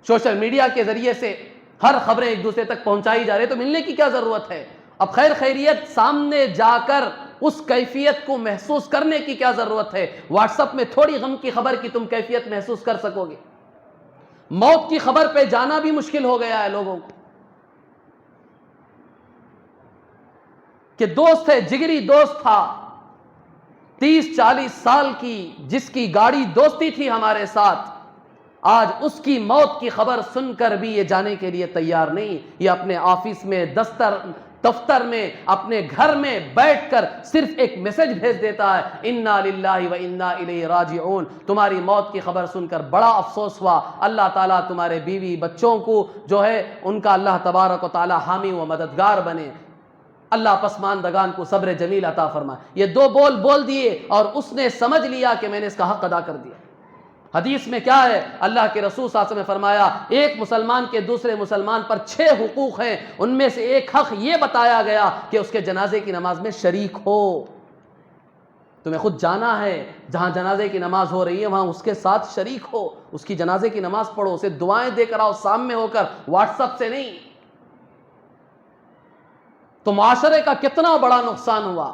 سوشل میڈیا کے ذریعے سے ہر خبریں ایک دوسرے تک پہنچائی جا رہی ہے، تو ملنے کی کیا ضرورت ہے؟ اب خیر خیریت سامنے جا کر اس کیفیت کو محسوس کرنے کی کیا ضرورت ہے؟ واٹس ایپ میں تھوڑی غم کی خبر کی تم کیفیت محسوس کر سکو گے، موت کی خبر پہ جانا بھی مشکل ہو گیا ہے لوگوں کو، کہ دوست ہے، جگری دوست تھا 30-40 سال کی، جس کی گاڑی دوستی تھی ہمارے ساتھ، آج اس کی موت کی خبر سن کر بھی یہ جانے کے لیے تیار نہیں، یہ اپنے آفس میں، دفتر میں، اپنے گھر میں بیٹھ کر صرف ایک میسج بھیج دیتا ہے، انا للہ و انا الیہ راجعون، تمہاری موت کی خبر سن کر بڑا افسوس ہوا، اللہ تعالیٰ تمہارے بیوی بچوں کو جو ہے ان کا اللہ تبارک و تعالیٰ حامی و مددگار بنے، اللہ پسماندگان کو صبر جمیل عطا فرمائے۔ یہ دو بول دیے اور اس نے سمجھ لیا کہ میں نے اس کا حق ادا کر دیا۔ حدیث میں کیا ہے؟ اللہ کے رسول صلی اللہ علیہ وسلم نے فرمایا ایک مسلمان کے دوسرے مسلمان پر 6 حقوق ہیں، ان میں سے ایک حق یہ بتایا گیا کہ اس کے جنازے کی نماز میں شریک ہو۔ تمہیں خود جانا ہے، جہاں جنازے کی نماز ہو رہی ہے وہاں اس کے ساتھ شریک ہو، اس کی جنازے کی نماز پڑھو، اسے دعائیں دے کر آؤ، سامنے ہو کر، واٹس ایپ سے نہیں۔ تو معاشرے کا کتنا بڑا نقصان ہوا،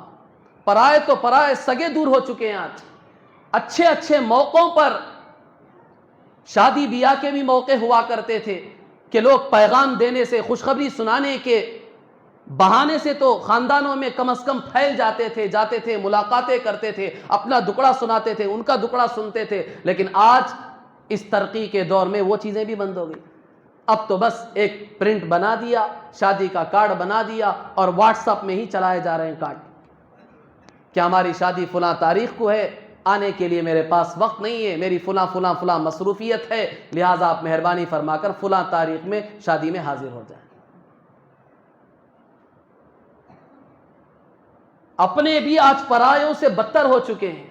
پرائے تو پرائے، سگے دور ہو چکے ہیں۔ آج اچھے موقعوں پر، شادی بیاہ کے بھی موقع ہوا کرتے تھے کہ لوگ پیغام دینے سے، خوشخبری سنانے کے بہانے سے تو خاندانوں میں کم از کم پھیل جاتے تھے ملاقاتیں کرتے تھے، اپنا دکڑا سناتے تھے، ان کا دکڑا سنتے تھے، لیکن آج اس ترقی کے دور میں وہ چیزیں بھی بند ہو گئی۔ اب تو بس ایک پرنٹ بنا دیا، شادی کا کارڈ بنا دیا اور واٹس ایپ میں ہی چلائے جا رہے ہیں کارڈ کہ ہماری شادی فلاں تاریخ کو ہے، آنے کے لیے میرے پاس وقت نہیں ہے، میری فلاں مصروفیت ہے، لہٰذا آپ مہربانی فرما کر فلاں تاریخ میں شادی میں حاضر ہو جائیں۔ اپنے بھی آج پرایوں سے بدتر ہو چکے ہیں۔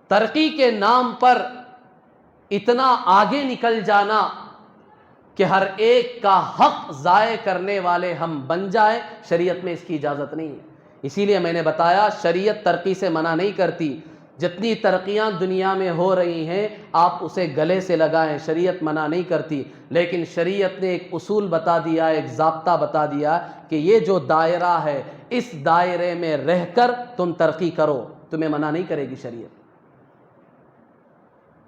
ترقی کے نام پر اتنا آگے نکل جانا کہ ہر ایک کا حق ضائع کرنے والے ہم بن جائیں، شریعت میں اس کی اجازت نہیں ہے۔ اسی لیے میں نے بتایا شریعت ترقی سے منع نہیں کرتی، جتنی ترقیاں دنیا میں ہو رہی ہیں آپ اسے گلے سے لگائیں، شریعت منع نہیں کرتی، لیکن شریعت نے ایک اصول بتا دیا، ایک ضابطہ بتا دیا کہ یہ جو دائرہ ہے اس دائرے میں رہ کر تم ترقی کرو، تمہیں منع نہیں کرے گی شریعت۔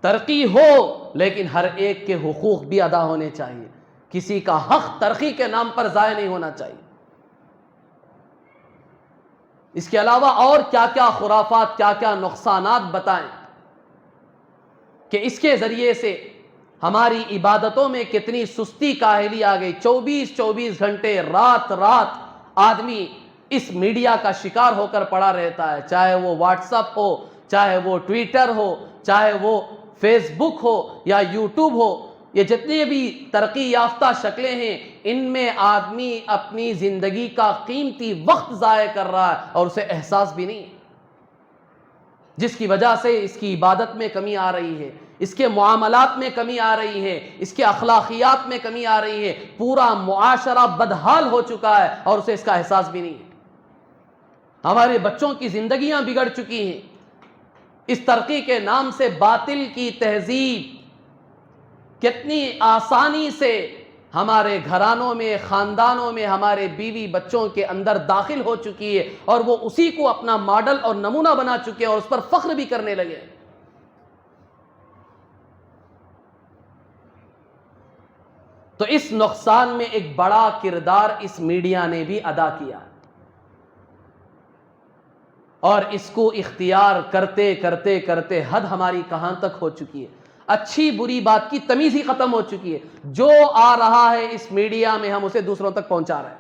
ترقی ہو لیکن ہر ایک کے حقوق بھی ادا ہونے چاہیے، کسی کا حق ترقی کے نام پر ضائع نہیں ہونا چاہیے۔ اس کے علاوہ اور کیا کیا خرافات، کیا کیا نقصانات بتائیں کہ اس کے ذریعے سے ہماری عبادتوں میں کتنی سستی کاہلی آ گئی۔ 24 گھنٹے رات آدمی اس میڈیا کا شکار ہو کر پڑا رہتا ہے، چاہے وہ واٹس ایپ ہو، چاہے وہ ٹویٹر ہو، چاہے وہ فیس بک ہو یا یوٹیوب ہو، یہ جتنے بھی ترقی یافتہ شکلیں ہیں ان میں آدمی اپنی زندگی کا قیمتی وقت ضائع کر رہا ہے اور اسے احساس بھی نہیں ہے، جس کی وجہ سے اس کی عبادت میں کمی آ رہی ہے، اس کے معاملات میں کمی آ رہی ہے، اس کے اخلاقیات میں کمی آ رہی ہے، پورا معاشرہ بدحال ہو چکا ہے اور اسے اس کا احساس بھی نہیں ہے۔ ہمارے بچوں کی زندگیاں بگڑ چکی ہیں اس ترقی کے نام سے۔ باطل کی تہذیب کتنی آسانی سے ہمارے گھرانوں میں، خاندانوں میں، ہمارے بیوی بچوں کے اندر داخل ہو چکی ہے اور وہ اسی کو اپنا ماڈل اور نمونہ بنا چکے ہیں اور اس پر فخر بھی کرنے لگے۔ تو اس نقصان میں ایک بڑا کردار اس میڈیا نے بھی ادا کیا اور اس کو اختیار کرتے کرتے کرتے حد ہماری کہاں تک ہو چکی ہے، اچھی بری بات کی تمیز ہی ختم ہو چکی ہے۔ جو آ رہا ہے اس میڈیا میں ہم اسے دوسروں تک پہنچا رہے ہیں۔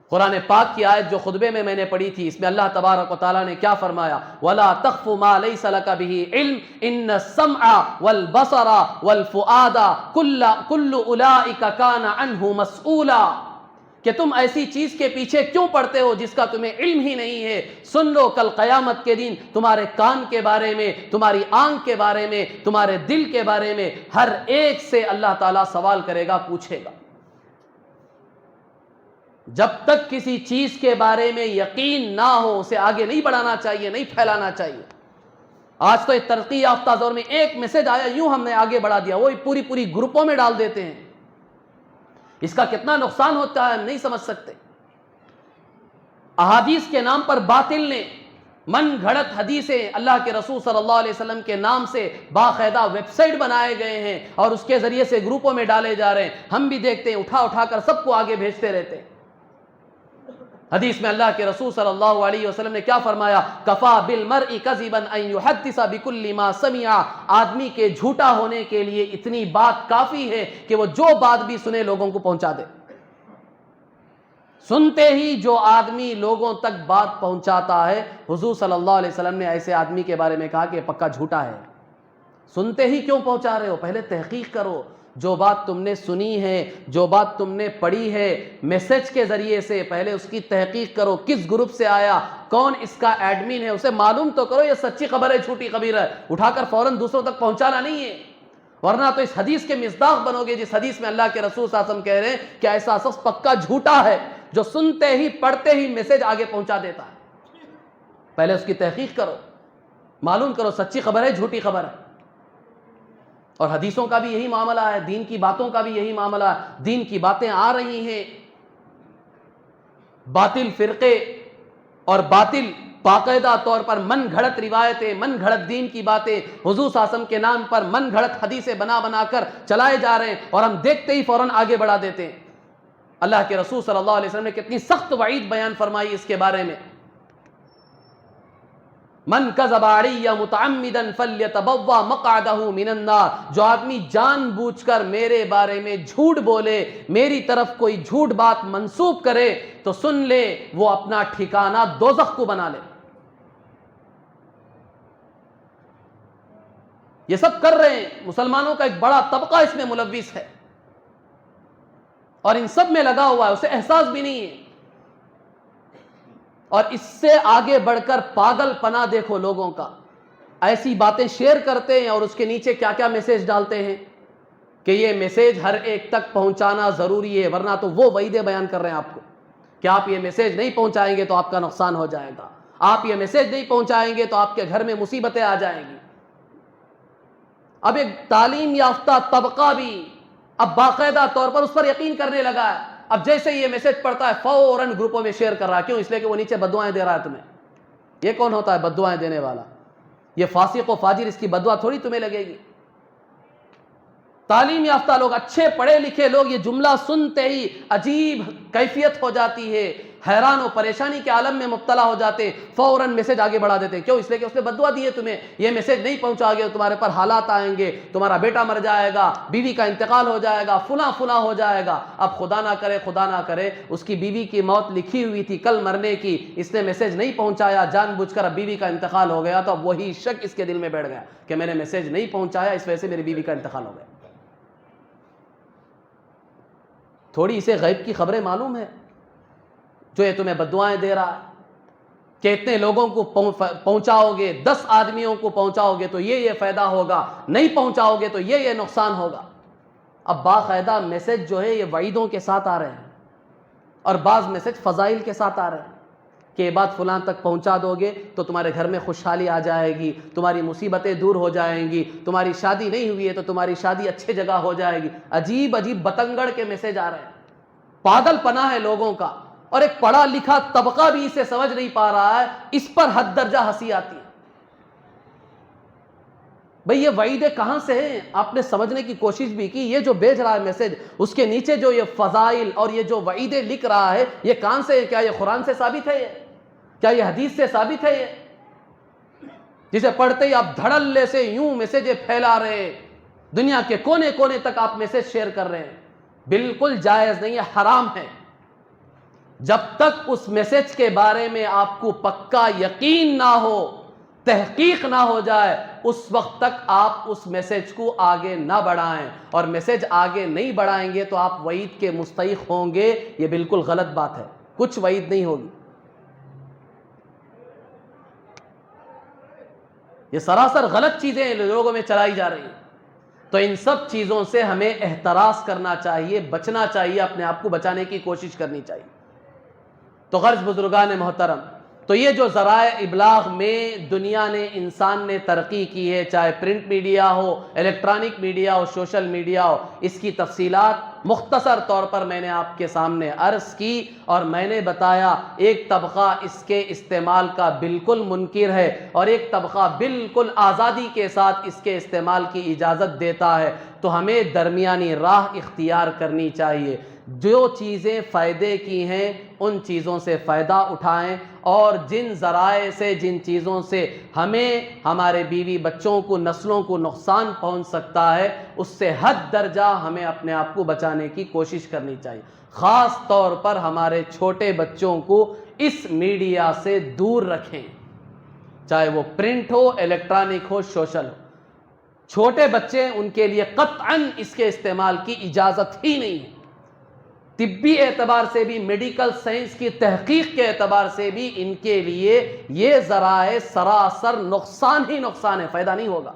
قرآن پاک کی آیت جو خطبے میں نے پڑھی تھی، اس میں اللہ تبارک و تعالیٰ نے کیا فرمایا؟ وَلَا تَخْفُ مَا لَيْسَ لَكَ بِهِ عِلْمٌ إِنَّ السَّمْعَ وَالْبَصَرَ وَالْفُؤَادَ كُلُّ أُولَٰئِكَ كَانَ عَنْهُ مَسْئُولًا، کہ تم ایسی چیز کے پیچھے کیوں پڑتے ہو جس کا تمہیں علم ہی نہیں ہے؟ سن لو کل قیامت کے دن تمہارے کان کے بارے میں، تمہاری آنکھ کے بارے میں، تمہارے دل کے بارے میں ہر ایک سے اللہ تعالیٰ سوال کرے گا، پوچھے گا۔ جب تک کسی چیز کے بارے میں یقین نہ ہو اسے آگے نہیں بڑھانا چاہیے، نہیں پھیلانا چاہیے۔ آج تو ایک ترقی یافتہ دور میں ایک میسج آیا یوں ہم نے آگے بڑھا دیا، وہی پوری گروپوں میں ڈال دیتے ہیں۔ اس کا کتنا نقصان ہوتا ہے ہم نہیں سمجھ سکتے۔ احادیث کے نام پر باطل نے من گھڑت حدیثیں اللہ کے رسول صلی اللہ علیہ وسلم کے نام سے باقاعدہ ویب سائٹ بنائے گئے ہیں اور اس کے ذریعے سے گروپوں میں ڈالے جا رہے ہیں۔ ہم بھی دیکھتے ہیں، اٹھا کر سب کو آگے بھیجتے رہتے ہیں۔ حدیث میں اللہ کے رسول صلی اللہ علیہ وسلم نے کیا فرمایا؟ کفا بالمرء کذبا ان یحدث بکل ما سمع، آدمی کے جھوٹا ہونے کے لیے اتنی بات کافی ہے کہ وہ جو بات بھی سنے لوگوں کو پہنچا دے۔ سنتے ہی جو آدمی لوگوں تک بات پہنچاتا ہے، حضور صلی اللہ علیہ وسلم نے ایسے آدمی کے بارے میں کہا کہ پکا جھوٹا ہے۔ سنتے ہی کیوں پہنچا رہے ہو؟ پہلے تحقیق کرو۔ جو بات تم نے سنی ہے، جو بات تم نے پڑھی ہے میسج کے ذریعے سے، پہلے اس کی تحقیق کرو، کس گروپ سے آیا، کون اس کا ایڈمن ہے، اسے معلوم تو کرو یہ سچی خبر ہے جھوٹی خبر ہے۔ اٹھا کر فوراً دوسروں تک پہنچانا نہیں ہے، ورنہ تو اس حدیث کے مصداق بنو گے جس حدیث میں اللہ کے رسول صلی اللہ علیہ وسلم کہہ رہے ہیں کہ ایسا شخص پکا جھوٹا ہے جو سنتے ہی پڑھتے ہی میسج آگے پہنچا دیتا ہے۔ پہلے اس کی تحقیق کرو، معلوم کرو سچی خبر ہے جھوٹی خبر ہے۔ اور حدیثوں کا بھی یہی معاملہ ہے، دین کی باتوں کا بھی یہی معاملہ ہے۔ دین کی باتیں آ رہی ہیں، باطل فرقے اور باطل باقاعدہ طور پر من گھڑت روایتیں، من گھڑت دین کی باتیں، حضور صلی اللہ علیہ وسلم کے نام پر من گھڑت حدیثیں بنا کر چلائے جا رہے ہیں، اور ہم دیکھتے ہی فوراً آگے بڑھا دیتے ہیں۔ اللہ کے رسول صلی اللہ علیہ وسلم نے کتنی سخت وعید بیان فرمائی اس کے بارے میں، من کذب علی متعمدا فلیتبوأ مقعدہ من النار، جو آدمی جان بوجھ کر میرے بارے میں جھوٹ بولے، میری طرف کوئی جھوٹ بات منسوب کرے، تو سن لے وہ اپنا ٹھکانہ دوزخ کو بنا لے۔ یہ سب کر رہے ہیں، مسلمانوں کا ایک بڑا طبقہ اس میں ملوث ہے اور ان سب میں لگا ہوا ہے، اسے احساس بھی نہیں ہے۔ اور اس سے آگے بڑھ کر پاگل پنا دیکھو لوگوں کا، ایسی باتیں شیئر کرتے ہیں اور اس کے نیچے کیا کیا میسیج ڈالتے ہیں کہ یہ میسیج ہر ایک تک پہنچانا ضروری ہے، ورنہ تو وہ وعیدیں بیان کر رہے ہیں آپ کو کہ آپ یہ میسیج نہیں پہنچائیں گے تو آپ کا نقصان ہو جائے گا، آپ یہ میسیج نہیں پہنچائیں گے تو آپ کے گھر میں مصیبتیں آ جائیں گی۔ اب ایک تعلیم یافتہ طبقہ بھی اب باقاعدہ طور پر اس پر یقین کرنے لگا ہے، اب جیسے یہ میسج پڑھتا ہے فوراً گروپوں میں شیئر کر رہا ہے، کیوں؟ اس لیے کہ وہ نیچے بددعائیں دے رہا ہے تمہیں۔ یہ کون ہوتا ہے بددعائیں دینے والا؟ یہ فاسق و فاجر، اس کی بددعا تھوڑی تمہیں لگے گی۔ تعلیم یافتہ لوگ، اچھے پڑھے لکھے لوگ یہ جملہ سنتے ہی عجیب کیفیت ہو جاتی ہے، حیران و پریشانی کے عالم میں مبتلا ہو جاتے، فوراً میسج آگے بڑھا دیتے ہیں، کیوں؟ اس لیے کہ اس نے بددعا دی ہے تمہیں، یہ میسج نہیں پہنچاؤ گے تمہارے پر حالات آئیں گے، تمہارا بیٹا مر جائے گا، بیوی کا انتقال ہو جائے گا، فلاں فلاں ہو جائے گا۔ اب خدا نہ کرے اس کی بیوی کی موت لکھی ہوئی تھی کل مرنے کی، اس نے میسج نہیں پہنچایا جان بوجھ کر، اب بیوی کا انتقال ہو گیا، تو اب وہی شک اس کے دل میں بیٹھ گیا کہ میں نے میسج نہیں پہنچایا، اس وجہ سے میری بیوی کا انتقال ہو گیا۔ تھوڑی اسے غیب کی خبریں معلوم ہے جو یہ تمہیں بددعائیں دے رہا ہے کہ اتنے لوگوں کو پہنچاؤ گے، 10 آدمیوں کو پہنچاؤ گے تو یہ فائدہ ہوگا، نہیں پہنچاؤ گے تو یہ نقصان ہوگا۔ اب باقاعدہ میسج جو ہے یہ وعیدوں کے ساتھ آ رہے ہیں، اور بعض میسج فضائل کے ساتھ آ رہے ہیں کہ یہ بات فلاں تک پہنچا دو گے تو تمہارے گھر میں خوشحالی آ جائے گی، تمہاری مصیبتیں دور ہو جائیں گی، تمہاری شادی نہیں ہوئی ہے تو تمہاری شادی اچھے جگہ ہو جائے گی۔ عجیب عجیب بتنگڑ کے میسج آ رہے ہیں، پاگل پنا ہے لوگوں کا، اور ایک پڑھا لکھا طبقہ بھی اسے سمجھ نہیں پا رہا ہے، اس پر حد درجہ ہنسی آتی ہے۔ بھئی یہ وعیدیں کہاں سے ہیں؟ آپ نے سمجھنے کی کوشش بھی کی، یہ جو بھیج رہا ہے میسج، اس کے نیچے جو یہ فضائل اور یہ جو وعیدیں لکھ رہا ہے، یہ کہاں سے ہے؟ کیا یہ قرآن سے ثابت ہے؟ کیا یہ حدیث سے ثابت ہے؟ جسے پڑھتے ہی آپ دھڑلے سے یوں میسجیں پھیلا رہے ہیں، دنیا کے کونے کونے تک آپ میسج شیئر کر رہے ہیں، بالکل جائز نہیں ہے، حرام ہے۔ جب تک اس میسج کے بارے میں آپ کو پکا یقین نہ ہو، تحقیق نہ ہو جائے، اس وقت تک آپ اس میسج کو آگے نہ بڑھائیں، اور میسج آگے نہیں بڑھائیں گے تو آپ وعید کے مستحق ہوں گے۔ یہ بالکل غلط بات ہے، کچھ وعید نہیں ہوگی، یہ سراسر غلط چیزیں لوگوں میں چلائی جا رہی ہیں۔ تو ان سب چیزوں سے ہمیں احتراز کرنا چاہیے، بچنا چاہیے، اپنے آپ کو بچانے کی کوشش کرنی چاہیے۔ تو غرض بزرگان محترم، تو یہ جو ذرائع ابلاغ میں دنیا نے، انسان نے ترقی کی ہے، چاہے پرنٹ میڈیا ہو، الیکٹرانک میڈیا ہو، سوشل میڈیا ہو، اس کی تفصیلات مختصر طور پر میں نے آپ کے سامنے عرض کی، اور میں نے بتایا ایک طبقہ اس کے استعمال کا بالکل منکر ہے، اور ایک طبقہ بالکل آزادی کے ساتھ اس کے استعمال کی اجازت دیتا ہے۔ تو ہمیں درمیانی راہ اختیار کرنی چاہیے، جو چیزیں فائدے کی ہیں ان چیزوں سے فائدہ اٹھائیں، اور جن ذرائع سے، جن چیزوں سے ہمیں، ہمارے بیوی بچوں کو، نسلوں کو نقصان پہنچ سکتا ہے، اس سے حد درجہ ہمیں اپنے آپ کو بچانے کی کوشش کرنی چاہیے۔ خاص طور پر ہمارے چھوٹے بچوں کو اس میڈیا سے دور رکھیں، چاہے وہ پرنٹ ہو، الیکٹرانک ہو، سوشل ہو۔ چھوٹے بچے، ان کے لیے قطعاً اس کے استعمال کی اجازت ہی نہیں ہے۔ طبی اعتبار سے بھی، میڈیکل سائنس کی تحقیق کے اعتبار سے بھی ان کے لیے یہ ذرائع سراسر نقصان ہی نقصان ہے، فائدہ نہیں ہوگا۔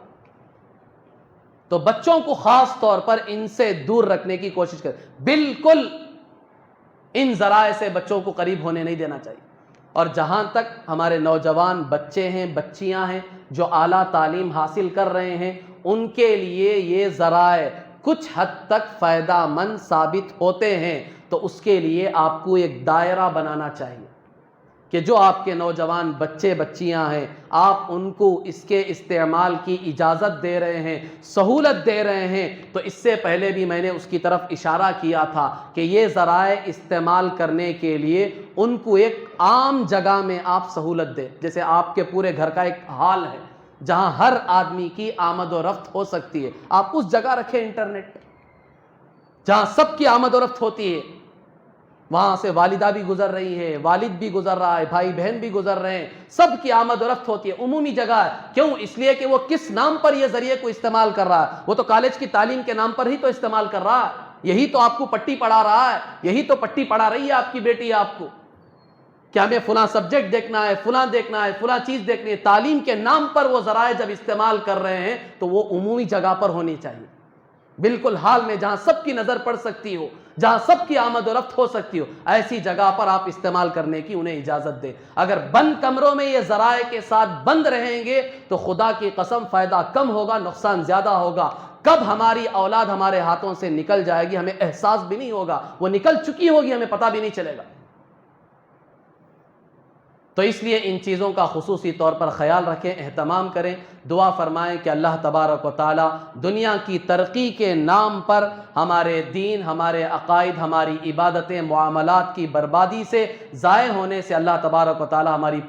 تو بچوں کو خاص طور پر ان سے دور رکھنے کی کوشش کریں، بالکل ان ذرائع سے بچوں کو قریب ہونے نہیں دینا چاہیے۔ اور جہاں تک ہمارے نوجوان بچے ہیں، بچیاں ہیں جو اعلیٰ تعلیم حاصل کر رہے ہیں، ان کے لیے یہ ذرائع کچھ حد تک فائدہ مند ثابت ہوتے ہیں، تو اس کے لیے آپ کو ایک دائرہ بنانا چاہیے۔ کہ جو آپ کے نوجوان بچے بچیاں ہیں آپ ان کو اس کے استعمال کی اجازت دے رہے ہیں، سہولت دے رہے ہیں، تو اس سے پہلے بھی میں نے اس کی طرف اشارہ کیا تھا کہ یہ ذرائع استعمال کرنے کے لیے ان کو ایک عام جگہ میں آپ سہولت دیں. جیسے آپ کے پورے گھر کا ایک ہال ہے جہاں ہر آدمی کی آمد و رفت ہو سکتی ہے، آپ اس جگہ رکھیں انٹرنیٹ جہاں سب کی آمد و رفت ہوتی ہے. وہاں سے والدہ بھی گزر رہی ہے، والد بھی گزر رہا ہے، بھائی بہن بھی گزر رہے ہیں، سب کی آمد و رفت ہوتی ہے، عمومی جگہ ہے. کیوں؟ اس لیے کہ وہ کس نام پر یہ ذریعے کو استعمال کر رہا ہے. وہ تو کالج کی تعلیم کے نام پر ہی تو استعمال کر رہا ہے. یہی تو آپ کو پٹی پڑھا رہا ہے، یہی تو پٹی پڑھا رہی ہے آپ کی بیٹی آپ کو کہ ہمیں فلاں سبجیکٹ دیکھنا ہے، فلاں دیکھنا ہے، فلاں چیز دیکھنی ہے. تعلیم کے نام پر وہ ذرائع جب استعمال کر رہے ہیں تو وہ عمومی جگہ پر ہونی چاہیے، بالکل حال میں جہاں سب کی نظر پڑ سکتی ہو، جہاں سب کی آمد و رفت ہو سکتی ہو، ایسی جگہ پر آپ استعمال کرنے کی انہیں اجازت دیں. اگر بند کمروں میں یہ ذرائع کے ساتھ بند رہیں گے تو خدا کی قسم فائدہ کم ہوگا، نقصان زیادہ ہوگا. کب ہماری اولاد ہمارے ہاتھوں سے نکل جائے گی ہمیں احساس بھی نہیں ہوگا، وہ نکل چکی ہوگی ہمیں پتہ بھی نہیں چلے گا. تو اس لیے ان چیزوں کا خصوصی طور پر خیال رکھیں، اہتمام کریں. دعا فرمائیں کہ اللہ تبارک و تعالی دنیا کی ترقی کے نام پر ہمارے دین، ہمارے عقائد، ہماری عبادتیں، معاملات کی بربادی سے، ضائع ہونے سے اللہ تبارک و تعالی ہماری